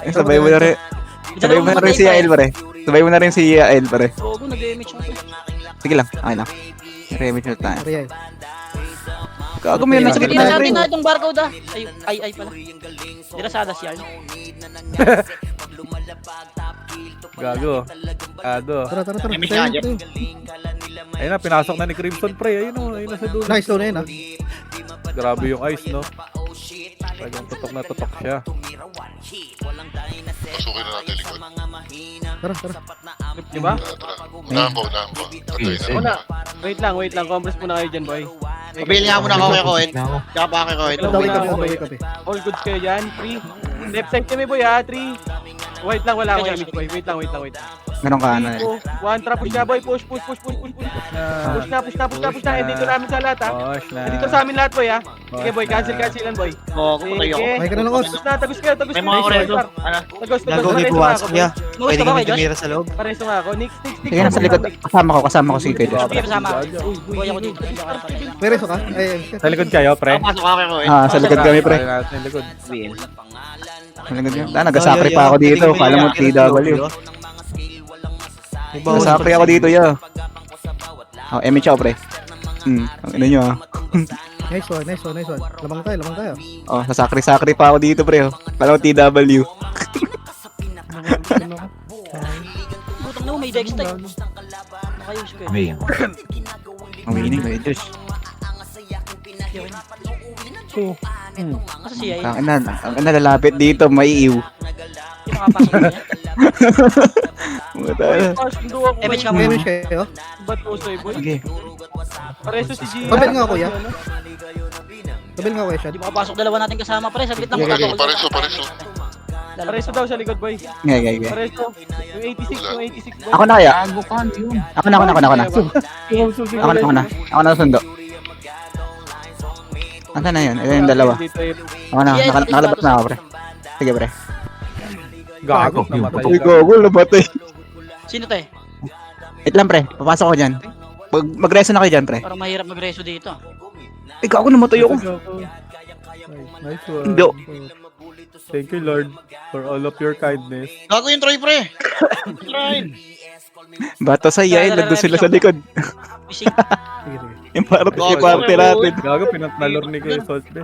Sabay mo na rin. Sabay mo na rin si Yael, pare. Sabay mo na rin si Yael, pare. Gogo, nag-damage ako. Sige lang, okay na. Remit na tayo. Ariel. Gago mo yun, nasa Hindi gitna na sa atin rin. na itong barcode ah. Ay pala. Dirasada siya. Gago. Ado. Tara. May siya, Tayo, tayo. Ayun na, pinasok na ni Crimson, pre. Ayun na sa dulo. Nice low na yun, ah. Grabe yung ice, no? Talagang tutok na tutok siya. Pasukin na natin likod. Tara, tara. Di ba? Tara. Unahan pa. Patay Sige. na. Wait lang. Compress muna kayo dyan, boy. Pabil nga muna ako kay Koen. Tsaka pa kay Koen. Dawi kami, dawi kami. All goods kayo dyan. 3. Left side kami, boy, ha? 3. Wait lang, wala akong image, boy. Wait lang. Meron ka na. 1 trap, push na, boy. Push. Push na. Eh, dito namin sa lahat, ha? Push na. Dito sa amin lahat, boy, ha? Sige, boy. Cancelan, boy. Oo, ako patay ako. May ka na lang, Os. Tagos kayo. May mga koredo. Ano? Tagos. Gago, may Pareso nga buwasan ako, niya. boy. Pwede ka ba kami kay Josh? tumira sa loob. Pareso nga ako. Nick. Sige, nasa likod. Kasama ko. Sige kayo. Sige, kasama ako. Buhay ako dito. Hindi ako patay. May reso ka? Ay, shit. Sa likod kayo, pre. Pasok ako kay Koen. Sa likod kami, pre. Kaya natin yung likod. Sa likod kami. Nagasakri pa ako dito. Kala mo TW. Nagasakri ako dito, yo. Image ako, pre. Ang nyo, ah. Nice one. Lamang tayo. Sasakri pa ako dito, pre. Kala mo TW. Butang na mo, may dex tag. Nakayos ko eh. May. Ang winning, may Diyos. Kasi siya eh. Ang nalalapit dito, maiiw. Hindi makapasok niya. Sundo ako, boy. Image ka May mo. image kayo? Ba't po sa'yo, boy? Sige. Pareso si G. Pabil nga, kuya. Tabil nga, kuya, Shad. Hindi makapasok dalawa natin kasama pre. Saglit lang Sige, magkakawal. Pareso. Pareso daw sa likod, boy. Sige. Pareso. Yung 86, boy. Ako na kaya? Ako na. Ako na sundo. Nasaan na yun? Ito yung dalawa. Ako na, nakalabas na ako, pre. Sige, pre. Gago. Namatay. Uy, gogol, nabatay. Sino to eh? Wait lang, pre. Papasok ko dyan. Mag-reso na kayo dyan, pre. Parang mahirap magreso dito. Ikaw ako namatay ako. Nice one. Hindi. Thank you, Lord, for all of your kindness. Gago yung Troy, pre. Troy. Bato sa Yael, nandun sila sa likod. Fishing. Sige. Yung party natin. Gago, pinatnalor ni Kuya Salt, pre.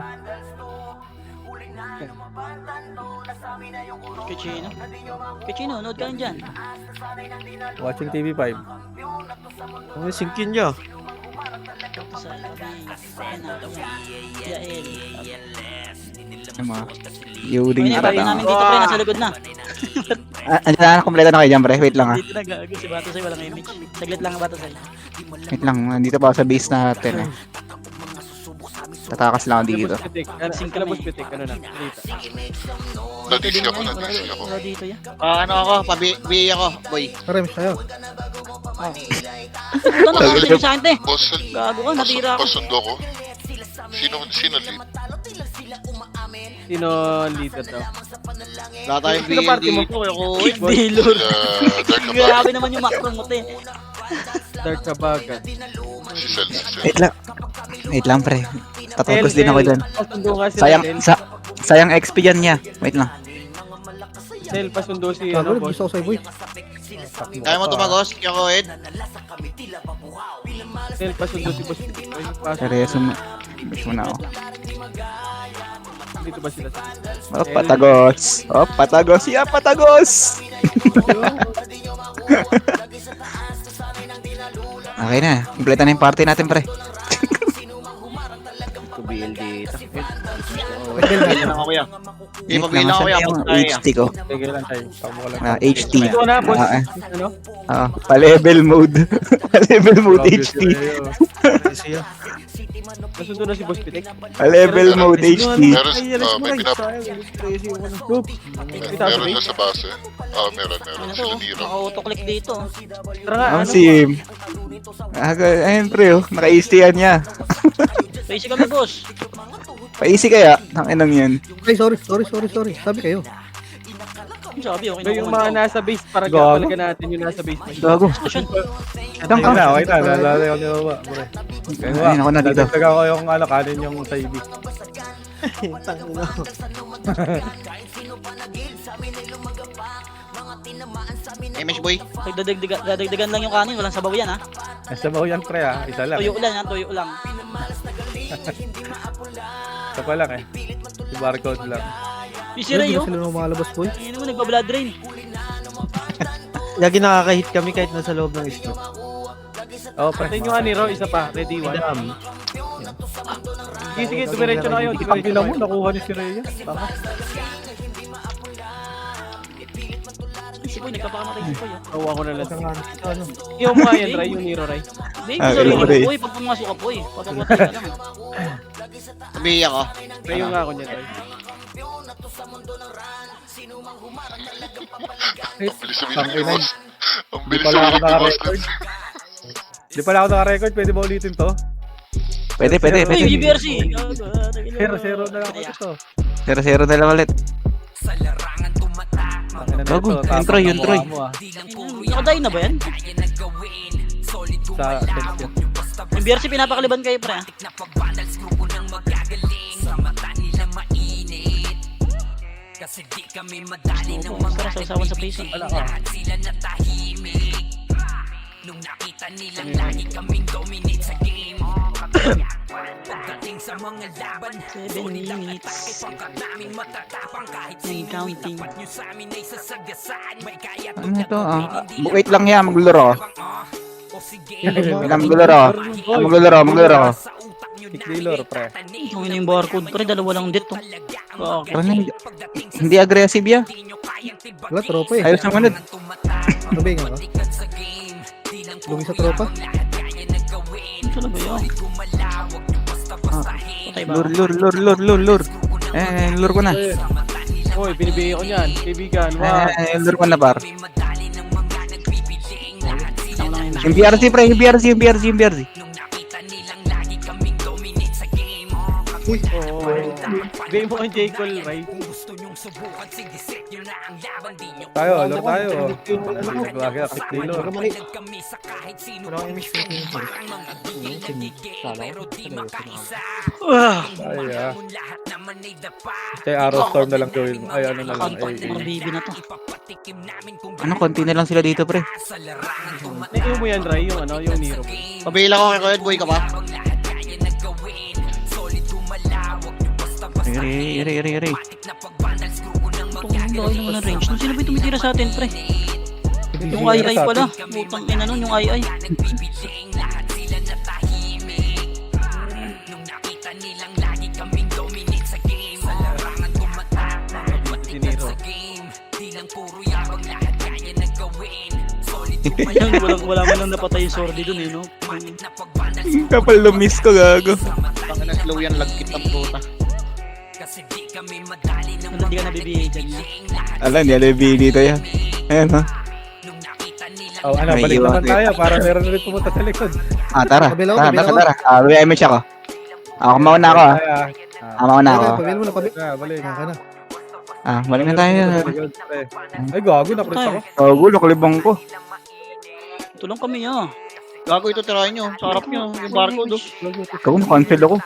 Kachino, nood ka dyan. Watching TV5. Ang singkin niya. Sa Yael. Yung mga yuling Ayun, bayo namin dito pre, nasa likod na. Andiyan na, kompleto na kayo dyan, pre. Wait lang, ah. Dito na gago si Batasay, walang image. Saglit lang ang Batasay. Wait lang, nandito pa ako sa base natin, eh. Tatakas lang ako dito. Kilabos pitik, ano na. Na-DC ako. Wala dito yan. Ano ako? Pabi ako, boy. Tara, miss tayo. Ito, nakakalimutan sa akin te. Boss, Gago ka, natira ako. pasundo ko. Sino lead? Sino leader daw? Wala tayong Sino party mo? dito kay Koen. Kick dealer. Dark na ba? Grabe naman yung macro mo te. Dark Kabagan. Si Sel. Wait lang, pre. Tatapos din ako dyan. Pasundo nga sila, Sayang, Sel. sayang XP dyan niya. Wait lang. Sel, pasundo si, Gago, ano, boss. gusto ko sa'yo, boy. Kaya mo tumagos, kay Koen. Sel, pasundo si boss pitik. Ay, pasok. Seryoso mo. Gusto mo na ako. Dito ba sila? Patagos. Patagos. Yeah, patagos. Okay na. Kompleto na yung party natin, pre. Pabil lang ako, kuya. Hindi, pabil lang ako, kuya. Yung Kaya. HT ko. Sige lang tayo. Tama ko lang. HT. Ito na, boss. Ano? Pa-level mode. Pa-level mode Obvious HT. na yun. Siya. Nasundo na si boss pitik. Pa-level mode HT. Meron, may meron na sa base. Meron. Ano to? Sila Nero. Naka-auto-click dito. Tara nga, Ang ano? sim. Ayun, pre, oh. Naka-HT yan niya. Basic kami boss. Pa-easy kaya? Tanginang yan. Ay, sorry. Sabi kayo. Sabi, okay na Yung mga nasa base, para Gago. kapalaga natin yung nasa base. Gago. Saan ka? Okay na. Lalala ko niyo ba, pre. Kaya Ayun, ako na dito. dadagdagan ko yung kanin yung sa ibig. Image, boy. Dadagdagan lang yung kanin, walang sabaw yan ha. Nasa baho yan, pre, ha. Isa lang. Tuyo lang ha, tuyo lang. Isa pa lang, eh. Si barcode lang. Si Ray Hindi oh. sila lumalabas, boy. Hindi naman nagpa-blood drain. Lagi nakaka-hit kami kahit nasa loob ng street. Oh, pre. Patayin nyo nga ni Ro, isa pa. Ready, one. Dam. Sige, dumiretso na kayo. Ang ina mo, nakuha ni si Rhea. Tama. Si Boy, nagkapakamatay si Boy. Kawa ko na lang. Ano? Yung mga yan, Ray, yung Nero, Ray. Hindi, Ah, sorry, Hero Ray. Boy. Pag pumasok ka, Boy. Papapatay ka lang. Umiiyak ako. Ray yung nga ako niyan, Ray. Ang bilis sabihin ni boss. Ang Di bilis pala ako sabihin ni boss. naka-record. Di pala ako naka-record. Pwede ba ulitin to? Pwede. Uy, GBRC! Zero na lang ako ito. 0-0 na lang ulit. Ang ina Bago, nito, tapos yun, ang Troy. mukha mo, ah. Nakadayo na ba yan? Sa text yun. Yung BRC pinapakaliban kayo, pre. Oo, parang sausawan sa prison. Wala ka. Seven minutes. May counting. Ano to? Wait lang yan, maglaro. Maglaro. Tiklilor, pre. Kung yun yung barcode, pre, dalawa lang dito. Okay. Parang hindi aggressive yan. Wala, tropa eh. Ayos ang manod. Sabi nga ka. Lumi sa tropa. Ito na ba yun? Patay ba? Lure. Lure ko na. Hoy, binibigay ko niyan. Kaibigan, wow. Lure ko na par. Ako lang yun. Yung BRC pre, yung BRC. Oo. Bigay mo kang J. Cole, Ray. Tayo, lord tayo. Lagi na, tiklilor. Ay, ah. Kaya arrow storm na lang gawin mo. Ay, ano na lang. Contact ng baby na to. Ano, konti na lang sila dito pre. Nakiyo mo yan, Ray, yung ano, yung Nero. Pabila ko kay Kuya, boy ka pa. Iri. Ang laki naman ng range. Sino ba yung tumitira sa atin, pre? Yung II pala. Putang ina nun, yung II. Si Nero. Wala mo lang napatay yung sordi dun eh, no? Kapal lumis ko gago. Tangin na slow yan, lagkit ang puta. Hindi ka nabibigay dyan niya. Alam, hindi alam dito yan. Ayan ha. Oh, ano, May balik iwan naman eh. tayo para meron ulit pumunta sa likod. Tara. Kabila ko. BMH ako. Ako mauna ako ah. Kaya, Mauna ako. Pabili mo na, pabili. balik. Ka na. Balik na tayo. Ay, gago, naprint ako. Gulo, kalibang ko. Tulong kami, ah. Gago ito, tirahin nyo. Sa harap nyo, yung barcode. Ikaw, cancel ako.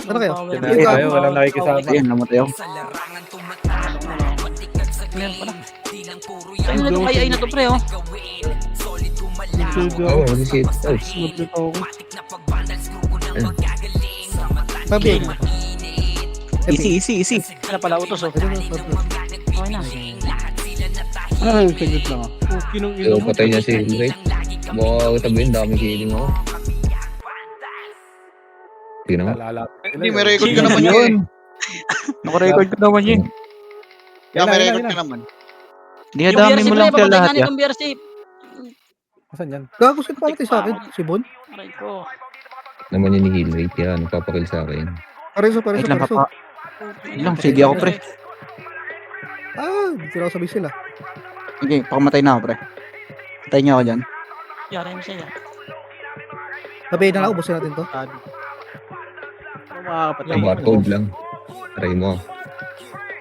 Ano kayo? Kinain tayo, walang nakikisama. Ayan, namatay ako. Meron pala. Saan na itong II na to, pre, oh? Oo, kasi Pabili. Easy. Ano pala, utos, oh. Okay na. Ay, saglit lang ah. Kinong Yo, patay niya si Rick. Mukha tabihin, dami healing ako. Tingnan mo. Lalapit. Hindi, may record ka naman yun. Naka-record ko naman yun. Kaya may record ka naman. Hindi nga dami mo lang sila lahat ya. Yung BRC. Asan yan? Gago siya pamatay sa akin. Si Bon. Aray ko. Naman yun ni heal rate. Kaya nagpapakill sa akin. Pareso. Wait lang, papa. Wait lang, sige ako pre. Hindi ko na sabay sila. Okay, pakamatay na ako pre. Patay niyo ako dyan. Yari mo siya. Pabili na lang, ubusin natin to. makakapatay. Ang barcode lang. Try mo.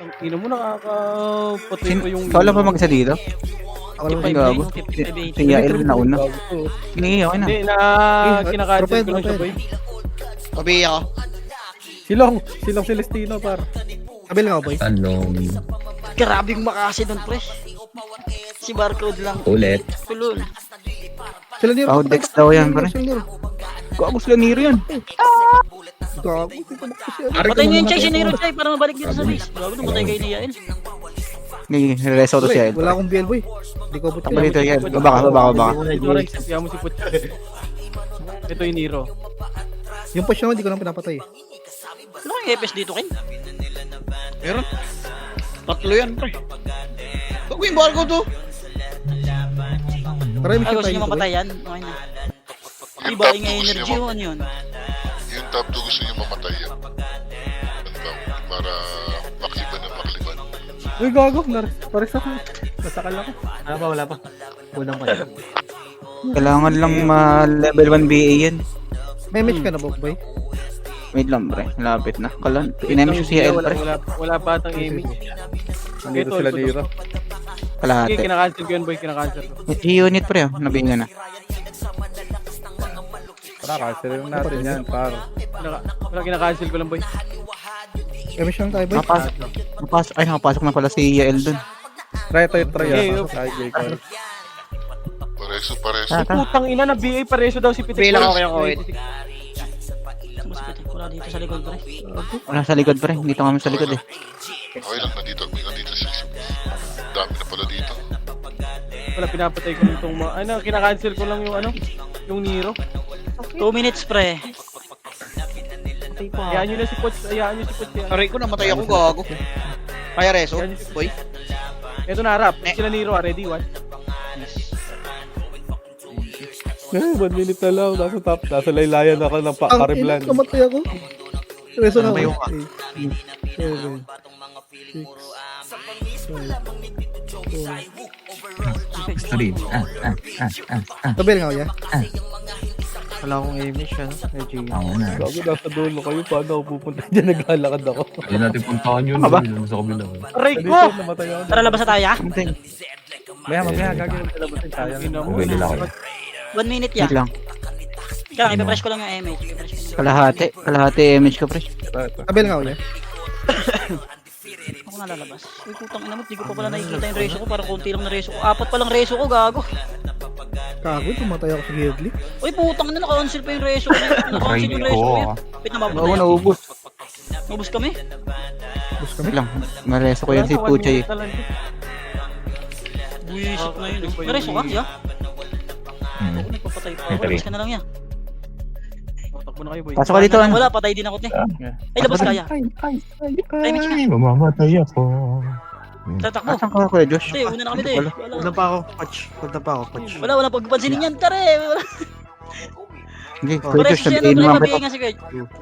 Ang ino mo nakakapatay ko yung... Ikaw lang pa mag-isa dito? Ako lang Ay, gago. Sige, ilan na una. Hindi, okay na. Hindi, kinakancel ko lang siya, boy. Pabiya ako. Silong Celestino par. Sabi lang ako, boy. Talong. Grabe yung makasi doon, pre. Si barcode lang. Ulit. Tulol. Sila Nero. Pao Dex daw yan, pare. Sila Nero. Gago sila Nero yan. Gago. Patay niyo yung Chay, si Nero Chay, para mabalik dito sa base. Gago nung patay kayo ni Yael. Nag-reso to siya. Wala akong BL, boy. Hindi ko abot. Takbo dito yan. Baba ka. Ito rin, siya mo si Putya. Ito yung Nero. Yung push naman, hindi ko lang pinapatay. Ano kayong EPS dito, Ken? Meron. Tatlo yan, pre. Bago yung barko to. Try mo Ah, siya gusto tayo nyo dito, boy. mamatay yan? Okay na. Yung Iba, top yung 2 gusto energy nyo, yun yun. yung top 2 gusto nyo mamatay yan. Para makliban. Uy, gago. Pares ako. Nasakal ako. Wala pa. Unang pa. Kailangan lang ma-level 1 BA yan. May match ka na, boy. Wait lang, pre. Lapit na. Kalan. Inamit siya si CL, pre. Wala pa atang image. Nandito sila Nero. Okay, Kalahati. kinakancel ko yun, boy. Kinakancel ko. G-unit, pre. Oh. Nabingan na. Para cancel yung natin yan, par. Kinakancel ko lang, boy. May match lang tayo, boy. Nakapasok na pala si Yael dun. Try. Okay, Ay, J-Car. Pareso. Putang ina na BA pareso daw si Pitik. Bilang ako yung Kuwait. Wala dito sa likod, pre. Wala sa likod, pre. Dito kami sa likod, eh. Okay lang, nandito siya. Dami na pala dito. Wala, pinapatay ko lang itong mga... Ano, kinakancel ko lang yung ano, yung Nero. 2 minutes, pre. Hayaan nyo na si Poch, hayaan nyo si Poch yan. Aray ko, namatay ako, gago. Kaya reso, boy. Ito na, harap. Sila Nero, ready, one. Eh, 1 minute na lang. Nasa laylayan ako ng Kariblan. Namatay ako. Reso na Ano ba yung- ako. 7, 6, 5, 4. Sorry. Tabel nga ako, ya. Wala akong image, ano? Medyo Ako na. Gago, nasa dulo kayo. Paano ako pupunta dyan? Naglalakad ako. Ayun natin puntahan yun. Aba? Yun sa kabila. Aray Dito, ko! namatay ako. Tara, labas na tayo, ha? Mamaya, gagawin sila ba tayo? Sayang. Pwede lang ako. 1 minute, ya. Wait lang. Kaya, ipapress ko lang yung image. Ipapress ko lang. Kalahati. Kalahati image ko, pre. Tabel nga ako, ya. Ako na lalabas. Uy, putang ina mo, di ko pa pala nakikita yung reso ko. Parang konti lang na reso ko. 4 pa lang reso ko, gago. Kago, tumatay ako sa Gigli. Uy, putang na, naka-cancel pa yung reso ko. Naka-cancel yung reso ko. Wait na, mabot na yan. Naubos. Naubos kami. Wait lang. Mareso ko yan si Puchay. Buisit na yun. May reso ka, ya? Ako nagpapatay pa. Labas ka na lang, ya. Takbo na kayo, boy. Pasok ka dito, ano? Wala, patay din ako, te. Ay, labas ka, ya. Image ka. Ay, mamamatay ako. Tatakbo. Asan ka, Kuya Josh? Te, una na kami, te. Una pa ako, coach. Wala pagpansinin yan, tare. Wala. Hindi, Kuya Pare, Josh, si sabihin ano, mo ang nabigay beto. nga si Kuya.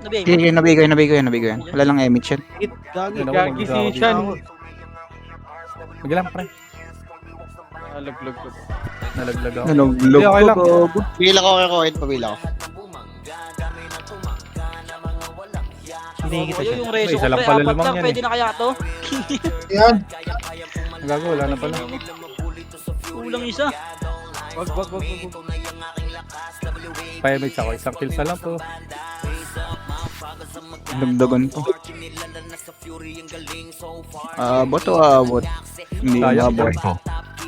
Nabigay mo. Sige, nabigay ko yan. Wala lang image yan. Gagi. Gagi si Chan. Maglang, pre. Nalaglag ko. Nalaglag ako. Nalog Okay lang. ko. Pabila ko kay Kuwait, pabila ko. Hindi kita Oy, siya. yung reso ko, Isa lang pre. pala 4 lamang lang. yan, Pwede na kaya to? Yan. Gago, wala na pala. Kulang isa. Wag. Pa-image ako. Isang kills na lang to. Dagdagan to. Abot o abot? Hindi Sayang, abot. Ito.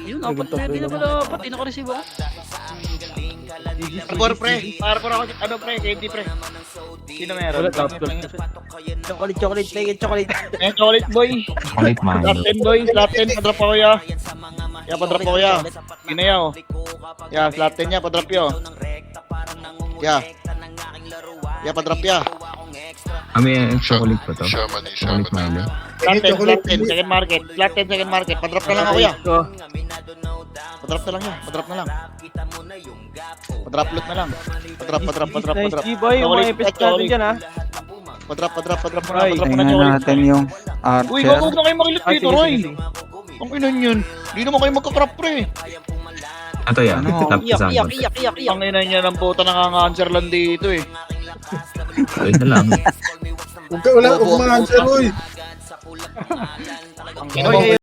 Ayun, 4 pwede na pala. 4. Di naka-receive ako. Arbor, pre. Para ako, ano, pre, KD, pre. Sino meron? Wala, top goal. Chocolate. Take it, chocolate. Eh, chocolate, boy. Kulit man. Slot 10, boy. Slot 10, padrop ako, ya. Ya, padrop ako, ya. Sino ya, oh. Ya, slot 10 ya, padrop ya, oh. Ya. Ya, padrop ya. Kami, chocolate pa to. Shaman ni Chocolate Milo. Slot 10, second market. Slot 10, second market. Padrop na lang ako, ya. Padrop na lang ya. Padrop na lang. Padrop loot na lang. Padrop. Nice, G-boy. Yung mga epic natin dyan, ha? Padrop na. Padrop na Tingnan chocolate. natin yung Uy, Archer. huwag na kayo makilit dito, Roy. Ang inan yun. Hindi naman kayo magka-crop, pre. Ito yan. Ano? Top Iyak. example. Ang inan niya ng puta nanganganser lang dito, eh. Ayun na lang. Huwag ka, wala, huwag mga answer, boy. Oy,